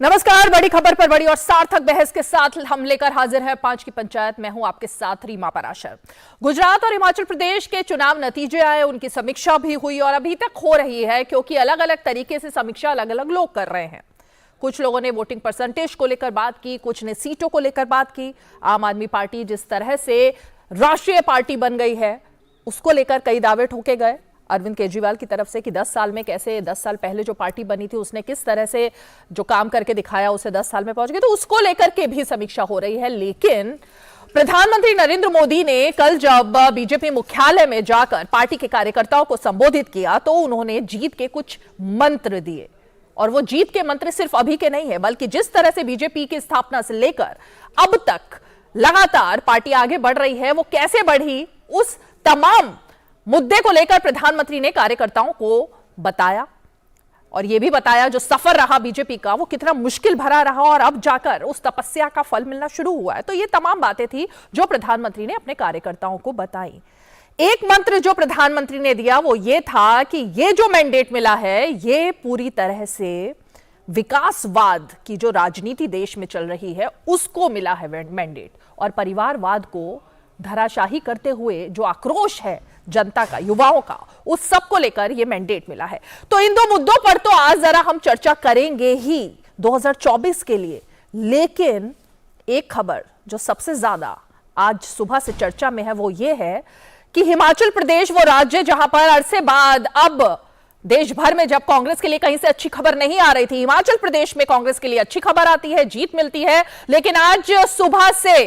नमस्कार। बड़ी खबर पर बड़ी और सार्थक बहस के साथ हम लेकर हाजिर है 5 की पंचायत। मैं हूं आपके साथ रीमा पराशर। गुजरात और हिमाचल प्रदेश के चुनाव नतीजे आए, उनकी समीक्षा भी हुई और अभी तक हो रही है, क्योंकि अलग अलग तरीके से समीक्षा अलग अलग लोग कर रहे हैं। कुछ लोगों ने वोटिंग परसेंटेज को लेकर बात की, कुछ ने सीटों को लेकर बात की। आम आदमी पार्टी जिस तरह से राष्ट्रीय पार्टी बन गई है, उसको लेकर कई दावे ठोके गए अरविंद केजरीवाल की तरफ से कि 10 साल में कैसे, 10 साल पहले जो पार्टी बनी थी उसने किस तरह से जो काम करके दिखाया उसे 10 साल में पहुंच गए, तो उसको लेकर के भी समीक्षा हो रही है। लेकिन प्रधानमंत्री नरेंद्र मोदी ने कल जब बीजेपी मुख्यालय में जाकर पार्टी के कार्यकर्ताओं को संबोधित किया तो उन्होंने जीत के कुछ मंत्र दिए। और वो जीत के मंत्र सिर्फ अभी के नहीं है, बल्कि जिस तरह से बीजेपी की स्थापना से लेकर अब तक लगातार पार्टी आगे बढ़ रही है, वो कैसे बढ़ी, उस तमाम मुद्दे को लेकर प्रधानमंत्री ने कार्यकर्ताओं को बताया। और यह भी बताया जो सफर रहा बीजेपी का वो कितना मुश्किल भरा रहा और अब जाकर उस तपस्या का फल मिलना शुरू हुआ है। तो ये तमाम बातें थी जो प्रधानमंत्री ने अपने कार्यकर्ताओं को बताई। एक मंत्र जो प्रधानमंत्री ने दिया वो ये था कि ये जो मैंडेट मिला है ये पूरी तरह से विकासवाद की जो राजनीति देश में चल रही है उसको मिला है मैंडेट, और परिवारवाद को धराशाही करते हुए जो आक्रोश है जनता का, युवाओं का, उस सब को लेकर यह मैंडेट मिला है। तो इन दो मुद्दों पर तो आज जरा हम चर्चा करेंगे ही 2024 के लिए। लेकिन एक खबर जो सबसे ज्यादा आज सुबह से चर्चा में है वो ये है कि हिमाचल प्रदेश वो राज्य जहां पर अरसे बाद अब देश भर में जब कांग्रेस के लिए कहीं से अच्छी खबर नहीं आ रही थी, हिमाचल प्रदेश में कांग्रेस के लिए अच्छी खबर आती है, जीत मिलती है। लेकिन आज सुबह से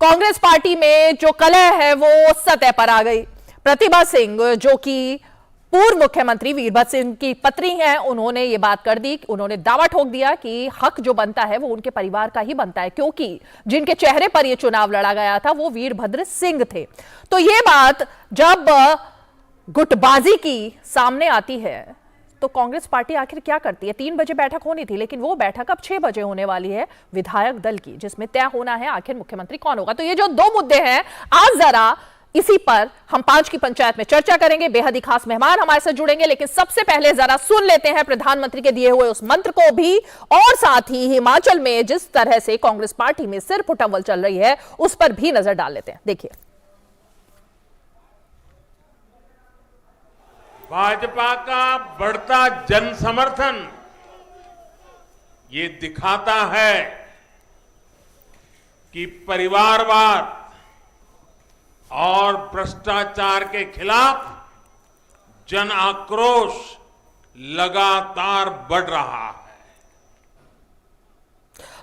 कांग्रेस पार्टी में जो कलह है वो सतह पर आ गई। प्रतिभा सिंह जो कि पूर्व मुख्यमंत्री वीरभद्र सिंह की पत्नी हैं, उन्होंने ये बात कर दी, उन्होंने दावा ठोक दिया कि हक जो बनता है वो उनके परिवार का ही बनता है, क्योंकि जिनके चेहरे पर ये चुनाव लड़ा गया था वो वीरभद्र सिंह थे। तो ये बात जब गुटबाजी की सामने आती है तो कांग्रेस पार्टी आखिर क्या करती है। 3 बजे बैठक होनी थी, लेकिन वो बैठक अब 6 बजे होने वाली है विधायक दल की, जिसमें तय होना है आखिर मुख्यमंत्री कौन होगा। तो ये जो 2 मुद्दे हैं, आज जरा इसी पर हम 5 की पंचायत में चर्चा करेंगे। बेहद ही खास मेहमान हमारे साथ जुड़ेंगे, लेकिन सबसे पहले जरा सुन लेते हैं प्रधानमंत्री के दिए हुए उस मंत्र को भी, और साथ ही हिमाचल में जिस तरह से कांग्रेस पार्टी में सिर फुटअव्वल चल रही है उस पर भी नजर डाल लेते हैं। देखिए। भाजपा का बढ़ता जन समर्थन ये दिखाता है कि परिवारवाद और भ्रष्टाचार के खिलाफ जन आक्रोश लगातार बढ़ रहा है।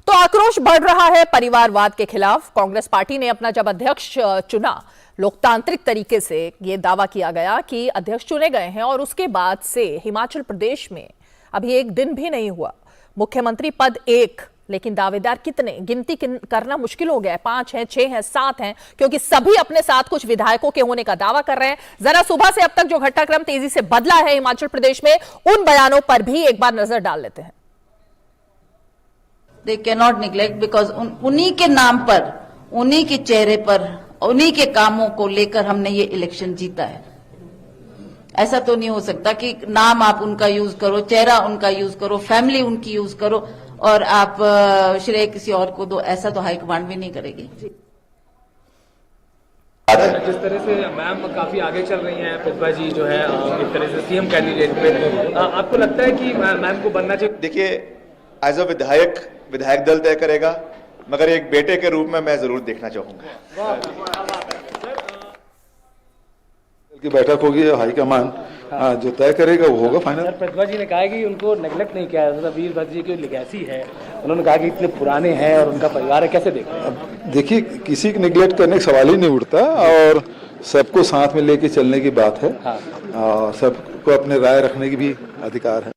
तो आक्रोश बढ़ रहा है परिवारवाद के खिलाफ। कांग्रेस पार्टी ने अपना जब अध्यक्ष चुना, लोकतांत्रिक तरीके से ये दावा किया गया कि अध्यक्ष चुने गए हैं, और उसके बाद से हिमाचल प्रदेश में अभी एक दिन भी नहीं हुआ, मुख्यमंत्री पद एक, लेकिन दावेदार कितने, गिनती करना मुश्किल हो गया है। 5 हैं, 6 हैं, 7 हैं, क्योंकि सभी अपने साथ कुछ विधायकों के होने का दावा कर रहे हैं। जरा सुबह से अब तक जो घटनाक्रम तेजी से बदला है हिमाचल प्रदेश में, उन बयानों पर भी एक बार नजर डाल लेते हैं। They cannot neglect because उन्हीं के नाम पर, उन्हीं के चेहरे पर, उन्हीं के कामों को लेकर हमने ये इलेक्शन जीता है। ऐसा तो नहीं हो सकता कि नाम आप उनका यूज करो, चेहरा उनका यूज करो, फैमिली उनकी यूज करो और आप श्रेय किसी और को दो। ऐसा तो हाईकमांड भी नहीं करेगी। जिस तरह से मैम काफी आगे चल रही हैं, प्रतिभा जी जो है एक तरह से सीएम कैंडिडेट पे, आपको लगता है कि मैम को बनना चाहिए? देखिए, एज अ विधायक दल तय करेगा, मगर एक बेटे के रूप में मैं जरूर देखना चाहूंगा। की बैठक होगी, हाईकमान जो तय करेगा वो होगा फाइनल। प्रतिभा जी ने कहा कि उनको नेग्लेक्ट नहीं किया जाता, वीरभद्र जी की लेगेसी है, उन्होंने कहा कि इतने पुराने हैं और उनका परिवार है, कैसे देखते हैं? अब देखिए, किसी को निगलेक्ट करने का सवाल ही नहीं उठता, और सबको साथ में लेके चलने की बात है। हाँ। सबको अपने राय रखने की भी अधिकार है।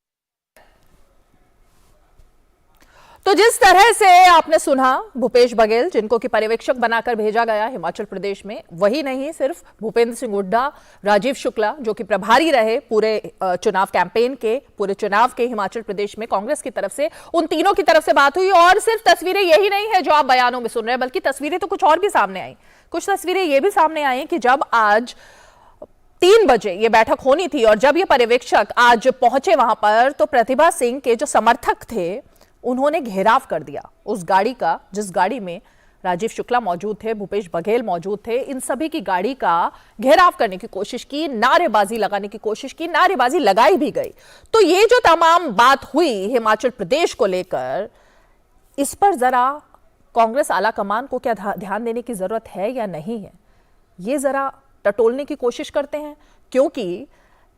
तो जिस तरह से आपने सुना भूपेश बघेल, जिनको कि पर्यवेक्षक बनाकर भेजा गया हिमाचल प्रदेश में, वही नहीं सिर्फ भूपेंद्र सिंह हुड्डा, राजीव शुक्ला जो कि प्रभारी रहे पूरे चुनाव कैंपेन के, पूरे चुनाव के हिमाचल प्रदेश में कांग्रेस की तरफ से, उन तीनों की तरफ से बात हुई। और सिर्फ तस्वीरें यही नहीं है जो आप बयानों में सुन रहे हैं, बल्कि तस्वीरें तो कुछ और भी सामने आई। कुछ तस्वीरें ये भी सामने आई कि जब आज 3 बजे ये बैठक होनी थी और जब ये पर्यवेक्षक आज पहुंचे वहां पर, तो प्रतिभा सिंह के जो समर्थक थे उन्होंने घेराव कर दिया उस गाड़ी का जिस गाड़ी में राजीव शुक्ला मौजूद थे, भूपेश बघेल मौजूद थे। इन सभी की गाड़ी का घेराव करने की कोशिश की, नारेबाजी लगाने की कोशिश की, नारेबाजी लगाई भी गई। तो ये जो तमाम बात हुई हिमाचल प्रदेश को लेकर, इस पर जरा कांग्रेस आला कमान को क्या ध्यान देने की जरूरत है या नहीं है, ये जरा टटोलने की कोशिश करते हैं। क्योंकि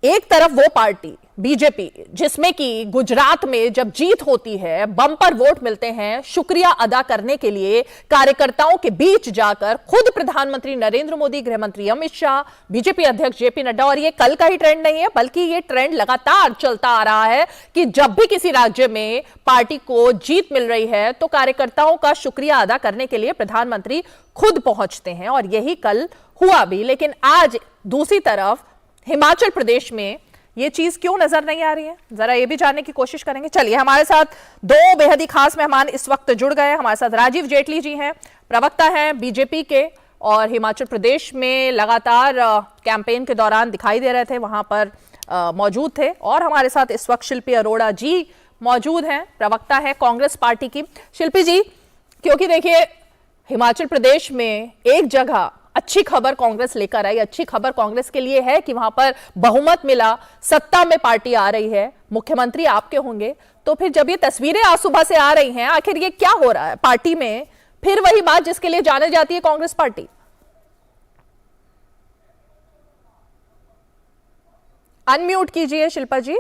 एक तरफ वो पार्टी बीजेपी जिसमें कि गुजरात में जब जीत होती है, बम्पर वोट मिलते हैं, शुक्रिया अदा करने के लिए कार्यकर्ताओं के बीच जाकर खुद प्रधानमंत्री नरेंद्र मोदी, गृह मंत्री अमित शाह, बीजेपी अध्यक्ष जेपी नड्डा, और ये कल का ही ट्रेंड नहीं है बल्कि ये ट्रेंड लगातार चलता आ रहा है कि जब भी किसी राज्य में पार्टी को जीत मिल रही है तो कार्यकर्ताओं का शुक्रिया अदा करने के लिए प्रधानमंत्री खुद पहुंचते हैं, और यही कल हुआ भी। लेकिन आज दूसरी तरफ हिमाचल प्रदेश में ये चीज क्यों नजर नहीं आ रही है, जरा ये भी जानने की कोशिश करेंगे। चलिए, हमारे साथ दो बेहद ही खास मेहमान इस वक्त जुड़ गए हैं। हमारे साथ राजीव जेटली जी हैं, प्रवक्ता हैं बीजेपी के, और हिमाचल प्रदेश में लगातार कैंपेन के दौरान दिखाई दे रहे थे, वहां पर मौजूद थे। और हमारे साथ इस वक्त शिल्पी अरोड़ा जी मौजूद हैं, प्रवक्ता है कांग्रेस पार्टी की। शिल्पी जी, क्योंकि देखिए हिमाचल प्रदेश में एक जगह अच्छी खबर कांग्रेस लेकर आई, अच्छी खबर कांग्रेस के लिए है कि वहां पर बहुमत मिला, सत्ता में पार्टी आ रही है, मुख्यमंत्री आपके होंगे। तो फिर जब ये तस्वीरें आज सुबह से आ रही हैं, आखिर ये क्या हो रहा है पार्टी में? फिर वही बात जिसके लिए जाने जाती है कांग्रेस पार्टी। अनम्यूट कीजिए शिल्पा जी।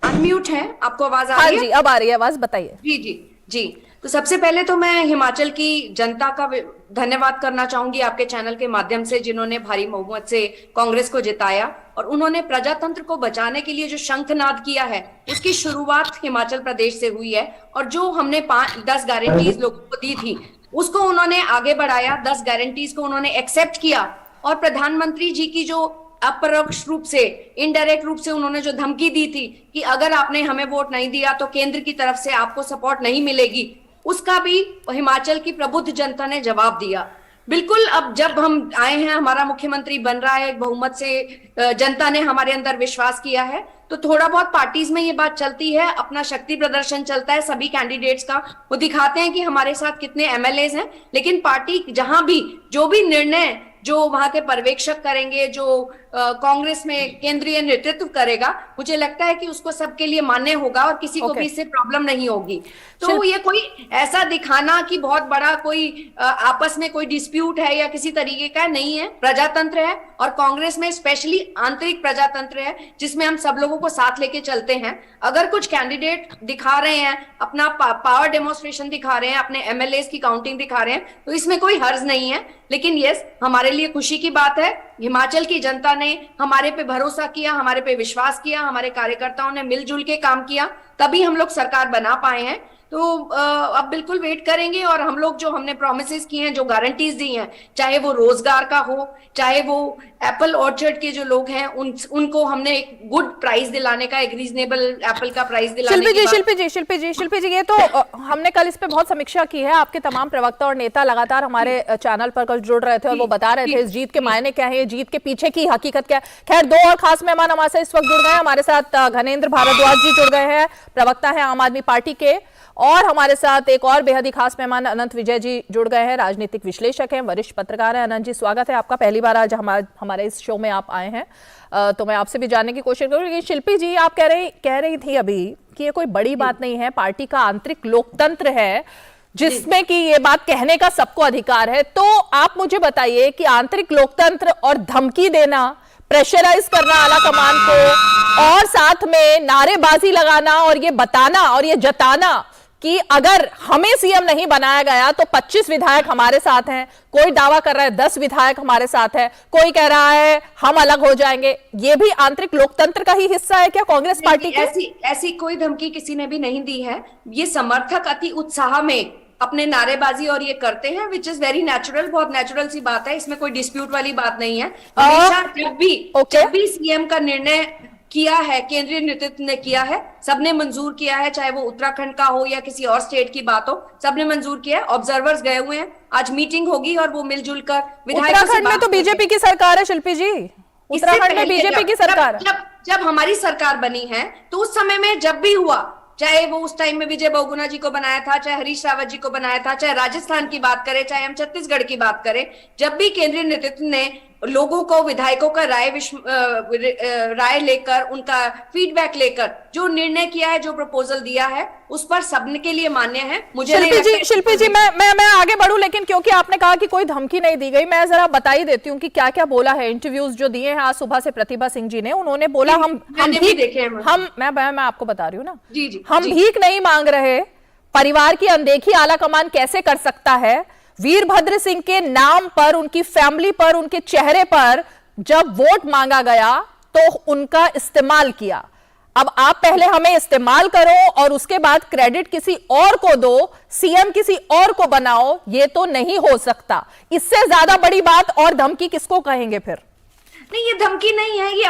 अनम्यूट है, आपको आवाज आ हाँ रही है? जी, अब आ रही है आवाज, बताइए। जी जी जी। तो सबसे पहले तो मैं हिमाचल की जनता का धन्यवाद करना चाहूंगी आपके चैनल के माध्यम से, जिन्होंने भारी बहुमत से कांग्रेस को जिताया और उन्होंने प्रजातंत्र को बचाने के लिए जो शंखनाद किया है उसकी शुरुआत हिमाचल प्रदेश से हुई है। और जो हमने 10 गारंटीज लोगों को दी थी उसको उन्होंने आगे बढ़ाया, 10 गारंटीज को उन्होंने एक्सेप्ट किया। और प्रधानमंत्री जी की जो अपरोक्ष रूप से, इनडायरेक्ट रूप से उन्होंने जो धमकी दी थी कि अगर आपने हमें वोट नहीं दिया तो केंद्र की तरफ से आपको सपोर्ट नहीं मिलेगी, उसका भी हिमाचल की प्रबुद्ध जनता ने जवाब दिया। बिल्कुल, अब जब हम आए हैं, हमारा मुख्यमंत्री बन रहा है, बहुमत से जनता ने हमारे अंदर विश्वास किया है, तो थोड़ा बहुत पार्टीज में ये बात चलती है, अपना शक्ति प्रदर्शन चलता है सभी कैंडिडेट्स का, वो दिखाते हैं कि हमारे साथ कितने एमएलएज हैं। लेकिन पार्टी जहां भी जो भी निर्णय जो वहां के पर्यवेक्षक करेंगे, जो कांग्रेस में केंद्रीय नेतृत्व करेगा, मुझे लगता है कि उसको सबके लिए मान्य होगा और किसी को भी इससे प्रॉब्लम नहीं होगी। तो ये कोई ऐसा दिखाना कि बहुत बड़ा कोई आपस में कोई डिस्प्यूट है या किसी तरीके का नहीं है। प्रजातंत्र है और कांग्रेस में स्पेशली आंतरिक प्रजातंत्र है जिसमें हम सब लोगों को साथ लेके चलते हैं। अगर कुछ कैंडिडेट दिखा रहे हैं, अपना पावर डेमोन्स्ट्रेशन दिखा रहे हैं, अपने एमएलएस की काउंटिंग दिखा रहे हैं, तो इसमें कोई हर्ज नहीं है। लेकिन यस, हमारे लिए खुशी की बात है, हिमाचल की जनता ने हमारे पे भरोसा किया, हमारे पे विश्वास किया, हमारे कार्यकर्ताओं ने मिलजुल के काम किया, तभी हम लोग सरकार बना पाए हैं। तो अब बिल्कुल वेट करेंगे और हम लोग जो हमने प्रोमिसेस किए हैं, जो गारंटीज दी हैं, चाहे वो रोजगार का हो, चाहे वो एप्पल ऑर्चर्ड के जो लोग हैं उनको हमने एक गुड प्राइस दिलाने का, एक रीजनेबल एप्पल का प्राइस दिलाने की शिल्पी जी, ये तो हमने कल इस पे बहुत समीक्षा की है। आपके तमाम प्रवक्ता और नेता लगातार हमारे चैनल पर कल जुड़ रहे थे और वो बता रहे थे इस जीत के मायने क्या है, जीत के पीछे की हकीकत क्या है। खैर, दो और खास मेहमान हमारे साथ इस वक्त जुड़ गए हैं। हमारे साथ घनेंद्र भारद्वाज जी जुड़ गए हैं, प्रवक्ता है आम आदमी पार्टी के, और हमारे साथ एक और बेहद ही खास मेहमान अनंत विजय जी जुड़ गए हैं, राजनीतिक विश्लेषक हैं, वरिष्ठ पत्रकार हैं। अनंत जी, स्वागत है आपका, पहली बार आज हमारे इस शो में आप आए हैं। तो मैं आपसे भी जानने की कोशिश करूंगी। शिल्पी जी, आप कह रही थी अभी कि ये कोई बड़ी बात नहीं है, पार्टी का आंतरिक लोकतंत्र है जिसमें कि ये बात कहने का सबको अधिकार है। तो आप मुझे बताइए कि आंतरिक लोकतंत्र और धमकी देना, प्रेशराइज करना आला कमान को, और साथ में नारेबाजी लगाना और ये बताना और ये जताना कि अगर हमें सीएम नहीं बनाया गया तो 25 विधायक हमारे साथ हैं, कोई दावा कर रहा है 10 विधायक हमारे साथ हैं, कोई कह रहा है हम अलग हो जाएंगे, ये भी आंतरिक लोकतंत्र का ही हिस्सा है क्या कांग्रेस पार्टी की? ऐसी कोई धमकी किसी ने भी नहीं दी है। ये समर्थक अति उत्साह में अपने नारेबाजी और ये करते हैं, विच इज वेरी नेचुरल, बहुत नेचुरल सी बात है, इसमें कोई डिस्प्यूट वाली बात नहीं है। हमेशा जब भी सीएम का निर्णय किया है, केंद्रीय नेतृत्व ने किया है, सबने मंजूर किया है, चाहे वो उत्तराखंड का हो या किसी और स्टेट की बात हो, सबने मंजूर किया है। ऑब्जर्वर्स गए हुए हैं, आज मीटिंग होगी और वो मिलजुल कर विधायकों से उत्तराखंड में तो बीजेपी की सरकार है शिल्पी जी, उत्तराखंड में बीजेपी की सरकार। जब हमारी सरकार बनी है तो उस समय में जब भी हुआ, चाहे वो उस टाइम में विजय बहुगुणा जी को बनाया था, चाहे हरीश रावत जी को बनाया था, चाहे राजस्थान की बात करें, चाहे हम छत्तीसगढ़ की बात करें, जब भी केंद्रीय नेतृत्व ने लोगों को, विधायकों का राय लेकर, उनका फीडबैक लेकर जो निर्णय किया है, जो प्रपोजल दिया है, उस पर सबके लिए मान्य है। मुझे शिल्पी जी मैं आगे बढ़ूं, लेकिन क्योंकि आपने कहा कि कोई धमकी नहीं दी गई, मैं जरा बता ही देती हूँ कि क्या क्या बोला है। इंटरव्यूज जो दिए हैं आज सुबह से प्रतिभा सिंह जी ने, उन्होंने बोला मैं आपको बता रही हूँ ना, हम भीख नहीं मांग रहे, परिवार की अनदेखी आला कमान कैसे कर सकता है, वीरभद्र सिंह के नाम पर, उनकी फैमिली पर, उनके चेहरे पर जब वोट मांगा गया तो उनका इस्तेमाल किया। अब आप पहले हमें इस्तेमाल करो और उसके बाद क्रेडिट किसी और को दो, सीएम किसी और को बनाओ, ये तो नहीं हो सकता। इससे ज्यादा बड़ी बात और धमकी किसको कहेंगे फिर? नहीं, ये धमकी नहीं है, ये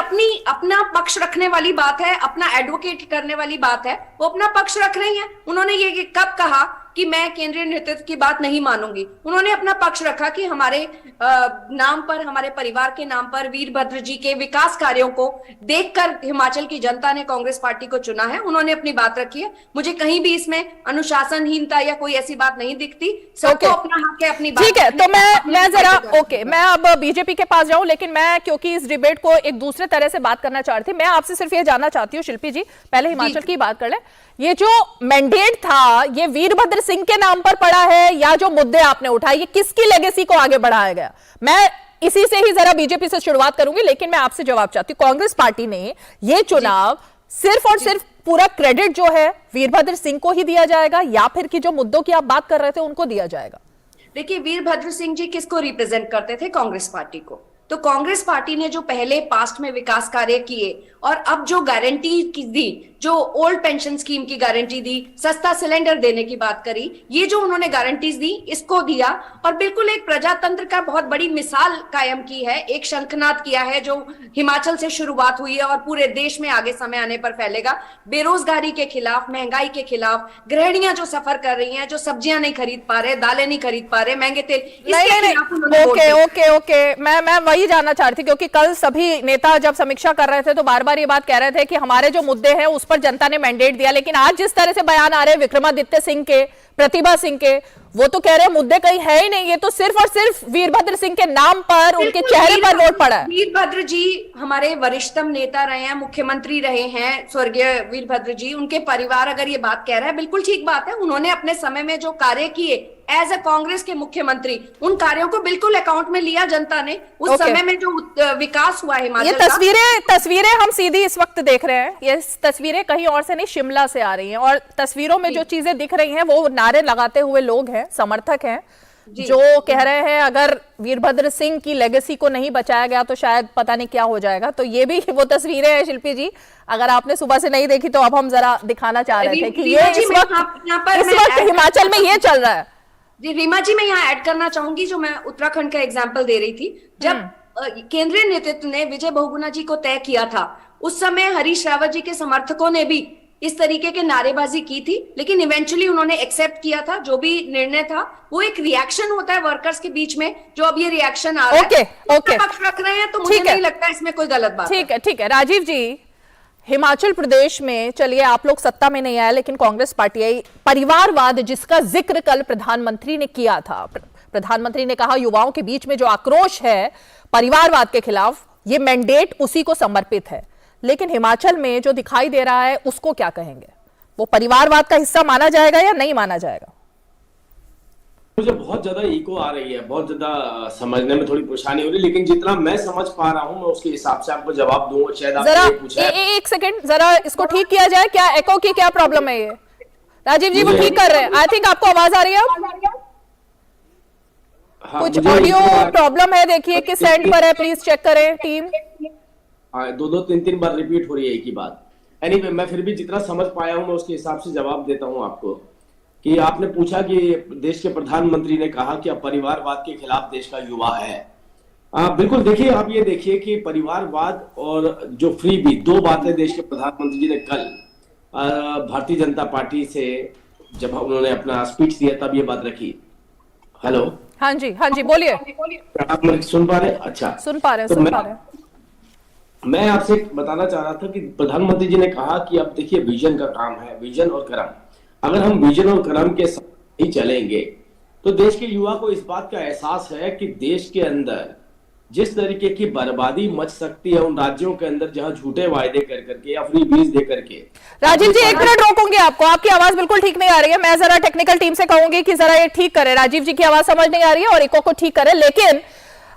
अपना पक्ष रखने वाली बात है, अपना एडवोकेट करने वाली बात है। वो अपना पक्ष रख रही हैं। उन्होंने ये कब कहा कि मैं केंद्रीय नेतृत्व की बात नहीं मानूंगी? उन्होंने अपना पक्ष रखा कि हमारे नाम पर, हमारे परिवार के नाम पर वीरभद्र जी के विकास कार्यों को देखकर हिमाचल की जनता ने कांग्रेस पार्टी को चुना है। उन्होंने अपनी बात रखी है। मुझे कहीं भी इसमें अनुशासनहीनता या कोई ऐसी बात नहीं दिखती। सबको अपना हक है अपनी बात। ठीक है, तो मैं जरा मैं अब बीजेपी के पास जाऊं, लेकिन मैं क्योंकि इस डिबेट को एक दूसरे तरह से बात करना चाहती थी, मैं आपसे सिर्फ ये जानना चाहती हूँ शिल्पी जी, पहले हिमाचल की बात कर ले। ये जो मैंडेट था, ये वीरभद्र सिंह के नाम पर पड़ा है या जो मुद्दे आपने उठाए, ये किसकी लेगेसी को आगे बढ़ाया गया? मैं इसी से ही जरा बीजेपी से शुरुआत करूंगी, लेकिन मैं आपसे जवाब चाहती हूं। कांग्रेस पार्टी ने ये चुनाव सिर्फ और सिर्फ पूरा क्रेडिट जो है वीरभद्र सिंह को ही दिया जाएगा या फिर कि जो मुद्दों की आप बात कर रहे थे उनको दिया जाएगा? देखिए, वीरभद्र सिंह जी किसको रिप्रेजेंट करते थे? कांग्रेस पार्टी को। तो कांग्रेस पार्टी ने जो पहले पास्ट में विकास कार्य किए और अब जो गारंटी दी, जो ओल्ड पेंशन स्कीम की गारंटी दी, सस्ता सिलेंडर देने की बात करी, ये जो उन्होंने गारंटीज दी, इसको दिया और बिल्कुल एक प्रजातंत्र का बहुत बड़ी मिसाल कायम की है, एक शंखनाद किया है जो हिमाचल से शुरुआत हुई है और पूरे देश में आगे समय आने पर फैलेगा। बेरोजगारी के खिलाफ, महंगाई के खिलाफ, गृहिणियां जो सफर कर रही हैं, जो सब्जियां नहीं खरीद पा रहे, दालें नहीं खरीद पा रहे, महंगे तेल, ओके, मैं वही जानना चाह रही थी, क्योंकि कल सभी नेता जब समीक्षा कर रहे थे तो बार बार ये बात कह रहे थे कि हमारे जो मुद्दे हैं उस पर जनता ने मैंडेट दिया, लेकिन आज जिस तरह से बयान आ रहे हैं विक्रमादित्य सिंह के, प्रतिभा सिंह के, वो तो कह रहे हैं मुद्दे कहीं है ही नहीं, ये तो सिर्फ और सिर्फ वीरभद्र सिंह के नाम पर, उनके चेहरे पर वोट पड़ा है। वीरभद्र जी हमारे वरिष्ठतम नेता रहे हैं, मुख्यमंत्री रहे हैं स्वर्गीय वीरभद्र जी। उनके परिवार अगर ये बात कह रहा है, बिल्कुल ठीक बात है। उन्होंने अपने समय में जो कार्य किए एज ए कांग्रेस के मुख्यमंत्री, उन कार्यों को बिल्कुल अकाउंट में लिया जनता ने। उस समय में जो विकास हुआ हिमाचल, ये तस्वीरें हम सीधी इस वक्त देख रहे हैं, ये तस्वीरें कहीं और से नहीं, शिमला से आ रही हैं, और तस्वीरों में जो चीजें दिख रही हैं वो नारे लगाते हुए लोग हैं, समर्थक हैं, जो कह रहे हैं अगर वीरभद्र सिंह की लेगेसी को नहीं बचाया गया तो शायद पता नहीं क्या हो जाएगा। तो ये भी वो तस्वीरें हैं शिल्पी जी, अगर आपने सुबह से नहीं देखी तो अब हम जरा दिखाना चाह रहे थे कि ये इस वक्त हिमाचल में ये चल रहा है। जी रीमा जी, मैं यहाँ ऐड करना चाहूंगी, जो मैं उत्तराखंड का एग्जाम्पल दे रही थी। जब केंद्रीय नेतृत्व ने विजय बहुगुणा जी को तय किया था, उस समय हरीश रावत जी के समर्थकों ने भी इस तरीके के नारेबाजी की थी, लेकिन इवेंचुअली उन्होंने एक्सेप्ट किया था। जो भी निर्णय था वो एक रिएक्शन होता है वर्कर्स के बीच में, जो अब ये रिएक्शन आ रहा है, पक्ष रख रहे हैं, तो मुझे नहीं लगता इसमें कोई गलत बात है। ठीक है राजीव जी, हिमाचल प्रदेश में चलिए आप लोग सत्ता में नहीं आए, लेकिन कांग्रेस पार्टी आई। परिवारवाद जिसका जिक्र कल प्रधानमंत्री ने किया था, प्रधानमंत्री ने कहा युवाओं के बीच में जो आक्रोश है परिवारवाद के खिलाफ, ये मैंडेट उसी को समर्पित है, लेकिन हिमाचल में जो दिखाई दे रहा है उसको क्या कहेंगे? वो परिवारवाद का हिस्सा माना जाएगा या नहीं माना जाएगा? मुझे बहुत ज्यादा इको आ रही है, बहुत ज्यादा समझने में थोड़ी परेशानी हो रही है, लेकिन जितना मैं समझ पा रहा हूं मैं उसके हिसाब से आपको जवाब दूं। शायद आपने पूछा है, एक सेकंड, जरा इसको ठीक किया जाए। क्या एको की क्या प्रॉब्लम है? ये राजीव जी वो ठीक कर रहे हैं। आई थिंक आपको आवाज आ रही है? कुछ ऑडियो प्रॉब्लम है, देखिए किस एंड पर है, प्लीज चेक करें टीम। दो तीन बार रिपीट हो रही है एक ही बात। एनीवे, मैं फिर भी जितना समझ पाया हूं मैं उसके हिसाब से जवाब देता हूं आपको। कि आपने पूछा कि देश के प्रधानमंत्री ने कहा कि अब परिवारवाद के खिलाफ देश का युवा है। बिल्कुल, देखिए आप ये देखिए कि परिवारवाद और जो फ्री बी, दो बातें देश के प्रधानमंत्री जी ने कल भारतीय जनता पार्टी से जब उन्होंने अपना स्पीच दिया तब ये बात रखी। हेलो, हाँ जी बोलिए। आप मुझे सुन पा रहे? अच्छा, सुन पा रहे हैं। मैं आपसे बताना चाह रहा था कि प्रधानमंत्री जी ने कहा कि अब देखिए विजन का काम है, विजन और कर्म। अगर हम विजन और कर्म के साथ ही चलेंगे तो देश के युवा को इस बात का एहसास है कि देश के अंदर जिस तरीके की बर्बादी मच सकती है उन राज्यों के अंदर जहां झूठे वायदे कर करके या फ्री बीज दे करके। राजीव जी, एक मिनट रोकूंगी आपको, आपकी आवाज बिल्कुल ठीक नहीं आ रही है। मैं जरा टेक्निकल टीम से कहूंगी कि जरा ये ठीक करे। राजीव जी की आवाज समझ नहीं आ रही है और इको को ठीक करे। लेकिन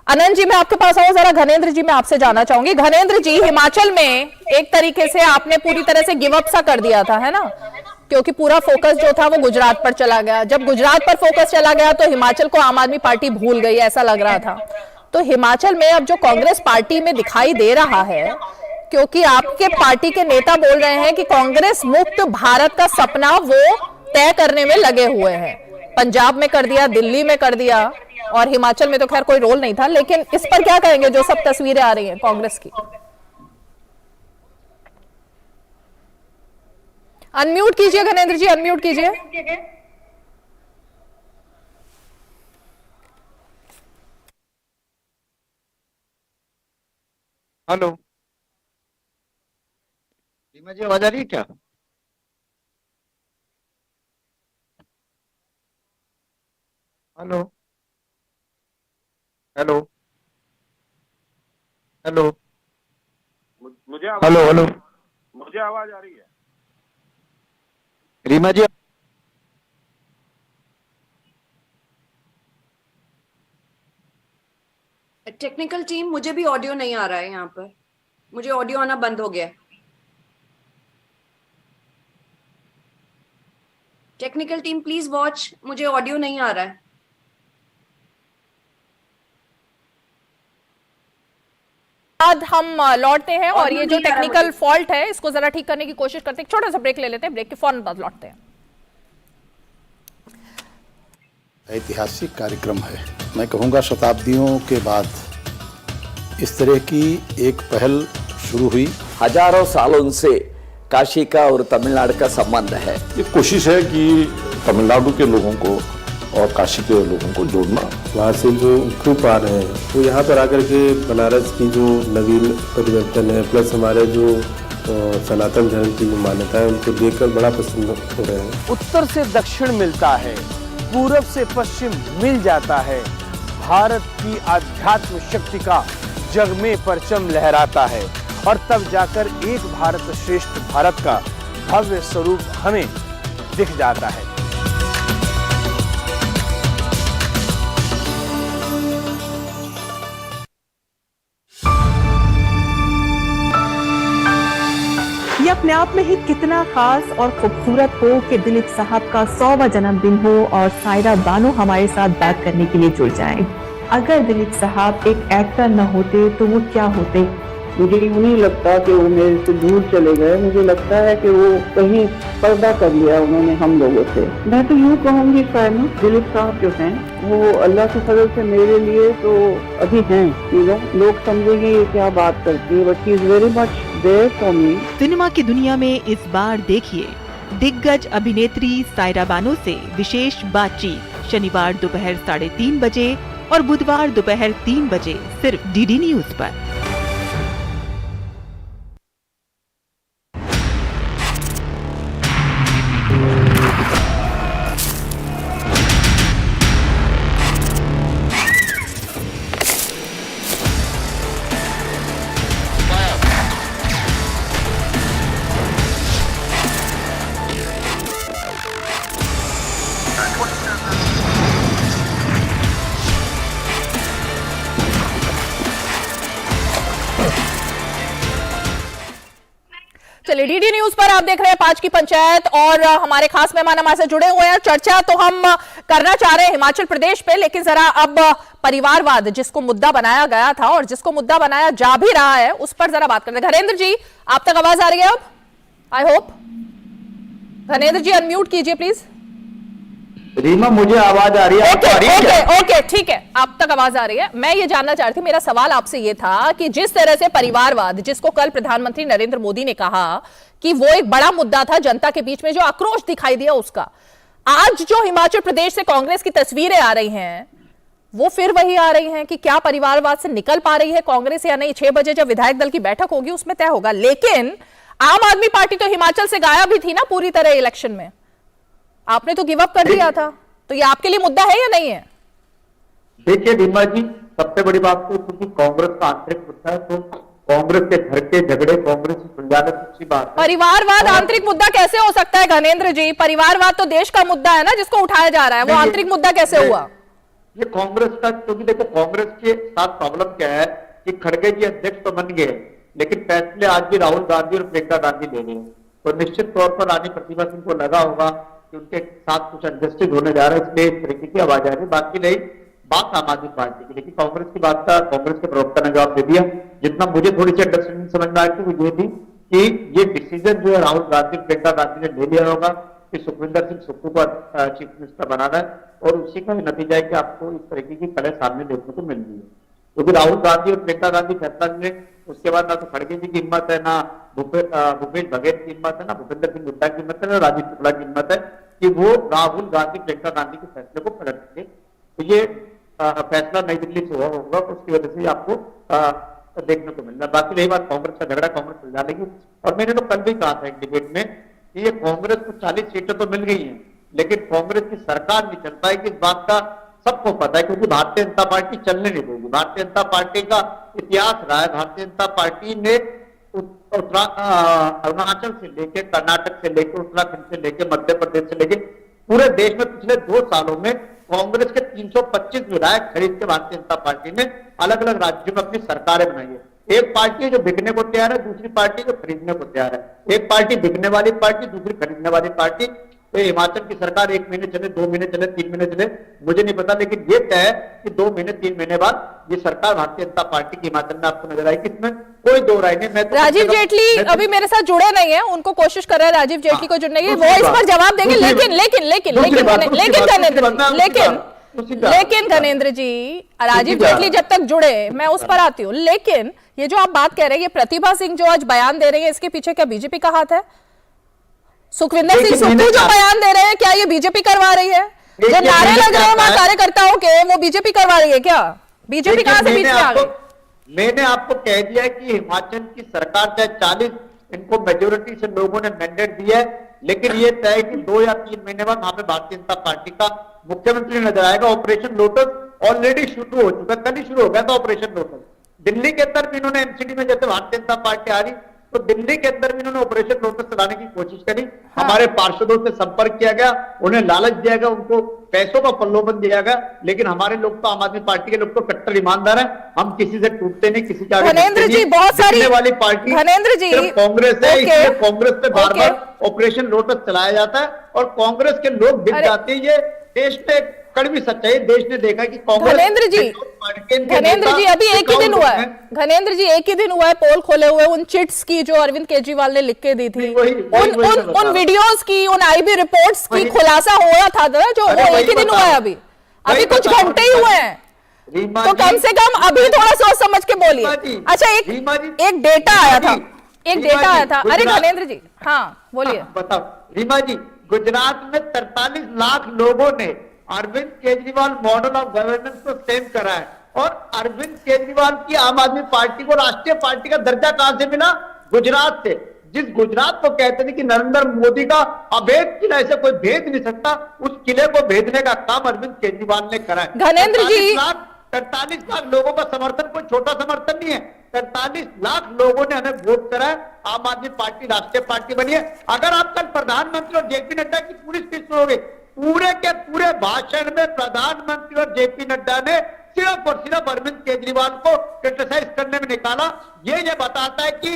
अनंत जी, मैं आपके पास आऊं, जरा घनेंद्र जी मैं आपसे जानना चाहूंगी। घनेंद्र जी, हिमाचल में एक तरीके से आपने पूरी तरह से गिव अप सा कर दिया था, है ना, क्योंकि पूरा फोकस जो था वो गुजरात पर चला गया। जब गुजरात पर फोकस चला गया तो हिमाचल को आम आदमी पार्टी भूल गई, ऐसा लग रहा था। तो हिमाचल में अब जो कांग्रेस पार्टी में दिखाई दे रहा है, क्योंकि आपके पार्टी के नेता बोल रहे हैं कि कांग्रेस मुक्त भारत का सपना वो तय करने में लगे हुए हैं। पंजाब में कर दिया, दिल्ली में कर दिया, और हिमाचल में तो खैर कोई रोल नहीं था। लेकिन इस पर क्या कहेंगे जो सब तस्वीरें आ रही हैं कांग्रेस की? अनम्यूट कीजिए घनेंद्र जी, अनम्यूट कीजिए। हेलो, रीमा जी आवाज आ रही है क्या? हेलो हेलो हेलो मुझे हेलो हेलो, मुझे आवाज आ रही है। रीमा जी टेक्निकल टीम, मुझे भी ऑडियो नहीं आ रहा है यहाँ पर, मुझे ऑडियो आना बंद हो गया। टेक्निकल टीम प्लीज वॉच, मुझे ऑडियो नहीं आ रहा है। बाद हम लौटते हैं और ये जो टेक्निकल फॉल्ट है इसको जरा ठीक करने की कोशिश करते हैं। एक छोटा सा ब्रेक ले लेते हैं, ब्रेक के फौरन बाद लौटते हैं। ऐतिहासिक कार्यक्रम है, मैं कहूँगा शताब्दियों के बाद इस तरह की एक पहल शुरू हुई। हजारों सालों से काशी का और तमिलनाडु का संबंध है। ये कोशिश है कि तमिलनाडु के लोगों को और काशी के लोगों को जोड़ना। वहाँ से जो ग्रुप आ रहे हैं वो यहाँ पर आकर के बनारस की जो नवीन परिवर्तन है प्लस हमारे जो सनातन धर्म की जो मान्यता है उनको देखकर बड़ा पसंद हो रहे हैं। उत्तर से दक्षिण मिलता है, पूरब से पश्चिम मिल जाता है। भारत की आध्यात्म शक्ति का जग में परचम लहराता है और तब जाकर एक भारत श्रेष्ठ भारत का भव्य स्वरूप हमें दिख जाता है। ये अपने आप में ही कितना खास और खूबसूरत हो कि दिलीप साहब का 100वां जन्मदिन हो और सायरा बानो हमारे साथ बात करने के लिए जुड़ जाएं। अगर दिलीप साहब एक एक्टर न होते तो वो क्या होते? मुझे यूं नहीं लगता कि वो मेरे से दूर चले गए, मुझे लगता है कि वो कहीं पर्दा कर लिया उन्होंने हम लोगों से। मैं तो यूं कहूँगी सायमा, दिलीप साहब जो हैं वो अल्लाह के फजल से मेरे लिए तो अभी हैं, लोग समझेंगे ये क्या बात करती है, but he is very much there for me. Cinema की दुनिया में इस बार देखिए दिग्गज अभिनेत्री सायरा बानो से विशेष बातचीत शनिवार दोपहर 3:30 बजे और बुधवार दोपहर 3 बजे सिर्फ डीडी न्यूज पर। चलिए, डीडी न्यूज पर आप देख रहे हैं 5 की पंचायत और हमारे खास मेहमान हमारे से जुड़े हुए हैं। चर्चा तो हम करना चाह रहे हैं हिमाचल प्रदेश पे, लेकिन जरा अब परिवारवाद जिसको मुद्दा बनाया गया था और जिसको मुद्दा बनाया जा भी रहा है उस पर जरा बात करते हैं। घनेंद्र जी, आप तक आवाज आ रही है अब? I hope. Ghanendra ji unmute कीजिए प्लीज। रीमा मुझे आवाज आ रही है? ओके, ठीक है, आप तक आवाज आ रही है। मैं ये जानना चाह रही थी, मेरा सवाल आपसे ये था कि जिस तरह से परिवारवाद जिसको कल प्रधानमंत्री नरेंद्र मोदी ने कहा कि वो एक बड़ा मुद्दा था जनता के बीच में, जो आक्रोश दिखाई दिया उसका, आज जो हिमाचल प्रदेश से कांग्रेस की तस्वीरें आ रही हैं वो फिर वही आ रही हैं कि क्या परिवारवाद से निकल पा रही है कांग्रेस या नहीं। 6 बजे जब विधायक दल की बैठक होगी उसमें तय होगा। लेकिन आम आदमी पार्टी तो हिमाचल से गायब ही थी ना पूरी तरह इलेक्शन में, आपने तो गिव अप कर दिया था। तो ये आपके लिए मुद्दा है या नहीं है? देखिए रीमा जी, सबसे बड़ी बात तो क्योंकि कांग्रेस का आंतरिक मुद्दा है, तो कांग्रेस के घर के झगड़े कांग्रेस से सुलझाना अच्छी बात है। परिवारवाद आंतरिक मुद्दा कैसे हो सकता है घनेंद्र जी? परिवारवाद तो देश का मुद्दा है ना जिसको उठाया जा रहा है, वो आंतरिक मुद्दा कैसे हुआ? ये कांग्रेस का, क्योंकि देखो कांग्रेस के साथ प्रॉब्लम क्या है कि खड़गे जी अध्यक्ष तो बन गए, लेकिन फैसले आज भी राहुल गांधी और प्रियंका गांधी ले रहे हैं। तो निश्चित तौर पर रानी प्रतिभा सिंह को लगा होगा कि उनके साथ कुछ एडजस्टेड होने जा रहा है, इसलिए इस तरीके की आवाज आ रही है। बाकी नहीं बात आम आदमी पार्टी की, लेकिन कांग्रेस की बात का कांग्रेस के प्रवक्ता ने जवाब दे दिया। जितना मुझे थोड़ी सी अंडरस्टैंडिंग समझ में आई थी वो ये थी कि ये डिसीजन जो है राहुल गांधी प्रियंका गांधी ने ले लिया होगा कि सुखविंदर सिंह सुक्खू को चीफ मिनिस्टर बनाना है, और उसी का नतीजा है कि आपको इस तरीके की कड़े सामने देखने को मिल रही है। क्योंकि राहुल गांधी और प्रियंका गांधी फैसला ने, उसके बाद ना तो खड़गे जी की हिम्मत है, ना भूपेश बघेल की हिम्मत है, ना भूपेंद्र सिंह हुड्डा की हिम्मत है, ना राजीव शुक्ला की हिम्मत है कि वो राहुल गांधी प्रियंका गांधी के फैसले को पलट सके। तो ये फैसला नई दिल्ली से हुआ होगा, उसकी वजह से आपको देखने को मिल रहा है। बाकी रही बात कांग्रेस का झगड़ा, कांग्रेस सुलझा लेगी। और मैंने तो कल भी कहा था एक डिबेट में कि ये कांग्रेस को 40 सीटें तो मिल गई हैं, लेकिन कांग्रेस की सरकार नहीं चल पाएगी, इस बात का सबको पता है, क्योंकि भारतीय जनता पार्टी चलने नहीं देगी। भारतीय जनता पार्टी का इतिहास रहा है, भारतीय जनता पार्टी ने अरुणाचल से लेके, कर्नाटक से लेके, उत्तराखंड से लेके, मध्य प्रदेश से लेके पूरे देश में पिछले 2 सालों में कांग्रेस के 325 विधायक खरीद के भारतीय जनता पार्टी ने अलग अलग राज्यों में अपनी सरकारें बनाई है। एक पार्टी है जो बिकने को तैयार है, दूसरी पार्टी जो खरीदने को तैयार है। एक पार्टी बिकने वाली पार्टी, दूसरी खरीदने वाली पार्टी। तो हिमाचल की सरकार 1 महीने चले, 2 महीने चले, 3 महीने चले, मुझे नहीं पता, लेकिन ये तय है कि 2 महीने 3 महीने बाद ये सरकार भारतीय जनता पार्टी की हिमाचल में आपको नजर आएगी। इसमें कोई दो राय नहीं। मैं तो राजीव जेटली अभी मेरे साथ जुड़े नहीं है, उनको कोशिश कर रहे हैं राजीव जेटली को जुड़ने की, वो इस पर जवाब देंगे। लेकिन घनेंद्र जी, राजीव जेटली जब तक जुड़े मैं उस पर आती हूँ। लेकिन ये जो आप बात कह रहे हैं, ये प्रतिभा सिंह जो आज बयान दे रही है, इसके पीछे क्या बीजेपी का हाथ है? सुखविंदर सिंह सुक्खू जो बयान दे रहे हैं, क्या ये बीजेपी करवा रही है? जो नारे लग रहे हैं वहां कार्यकर्ताओं के, वो बीजेपी करवा रही है क्या? बीजेपी कहां से बीच में आ गई? मैंने आपको कह दिया कि हिमाचल की सरकार चाहे 40 इनको मेजोरिटी से लोगों ने मैंडेट दिया है, लेकिन ये तय है कि 2 या 3 महीने बाद वहां पे भारतीय जनता पार्टी का मुख्यमंत्री नजर आएगा। ऑपरेशन लोटस ऑलरेडी शुरू हो चुका, कल ही शुरू हो गया था ऑपरेशन लोटस। दिल्ली के अंदर भी इन्होंने एमसीडी में, जैसे भारतीय जनता पार्टी आ रही, तो दिल्ली के अंदर भी इन्होंने ऑपरेशन लोटस चलाने की कोशिश करी। हमारे पार्षदों से संपर्क किया गया, उन्हें लालच दिया गया, उनको पैसों का प्रलोभन दिया गया, लेकिन हमारे लोग तो, आम आदमी पार्टी के लोग तो कट्टर ईमानदार हैं, हम किसी से टूटते नहीं, किसी का धनेंद्र जी बहुत सारी वाली पार्टी धनेंद्र जी कांग्रेस है, इसलिए कांग्रेस पे बार बार ऑपरेशन लोटस चलाया जाता है और कांग्रेस के लोग बिक जाते हैं। ये देश में कड़वी सच्चाई, देश ने देखा कि कांग्रेस धनेंद्र जी अभी एक ही दिन हुआ है, घनेंद्र जी एक ही दिन हुआ है पोल खोले हुए उन चिट्स की जो अरविंद केजरीवाल ने लिख के दी थी, उन वीडियोस की, उन आईबी रिपोर्ट्स की खुलासा हुआ था जो एक ही दिन हुआ है। अभी कुछ घंटे ही हुए हैं, तो कम से कम अभी थोड़ा सोच समझ के बोलिए। अच्छा एक डेटा आया था, अरे घनेंद्र जी हाँ बोलिए। बताओ रीमा जी, गुजरात में 43 लाख लोगों ने Arvind Kejriwal model of governance को स्टैम्प करा है, और अरविंद केजरीवाल की आम आदमी पार्टी को राष्ट्रीय पार्टी का दर्जा कहां से मिला? गुजरात से। जिस गुजरात को कहते थे कि नरेंद्र मोदी का अभेद किला, ऐसे कोई भेद नहीं सकता, उस किले को भेदने का काम अरविंद केजरीवाल ने करा है। घनेंद्र जी 43 लाख लोगों का समर्थन कोई छोटा समर्थन नहीं है। 43 लाख लोगों ने हमें वोट करा है, आम आदमी पार्टी राष्ट्रीय पार्टी बनी है। अगर आप कल प्रधानमंत्री और जेपी नड्डा की पूरी स्पीच सुनोगे, पूरे के पूरे भाषण में प्रधानमंत्री और जेपी नड्डा ने सिर्फ और सिर्फ अरविंद केजरीवाल को क्रिटिसाइज करने में निकाला। ये बताता है कि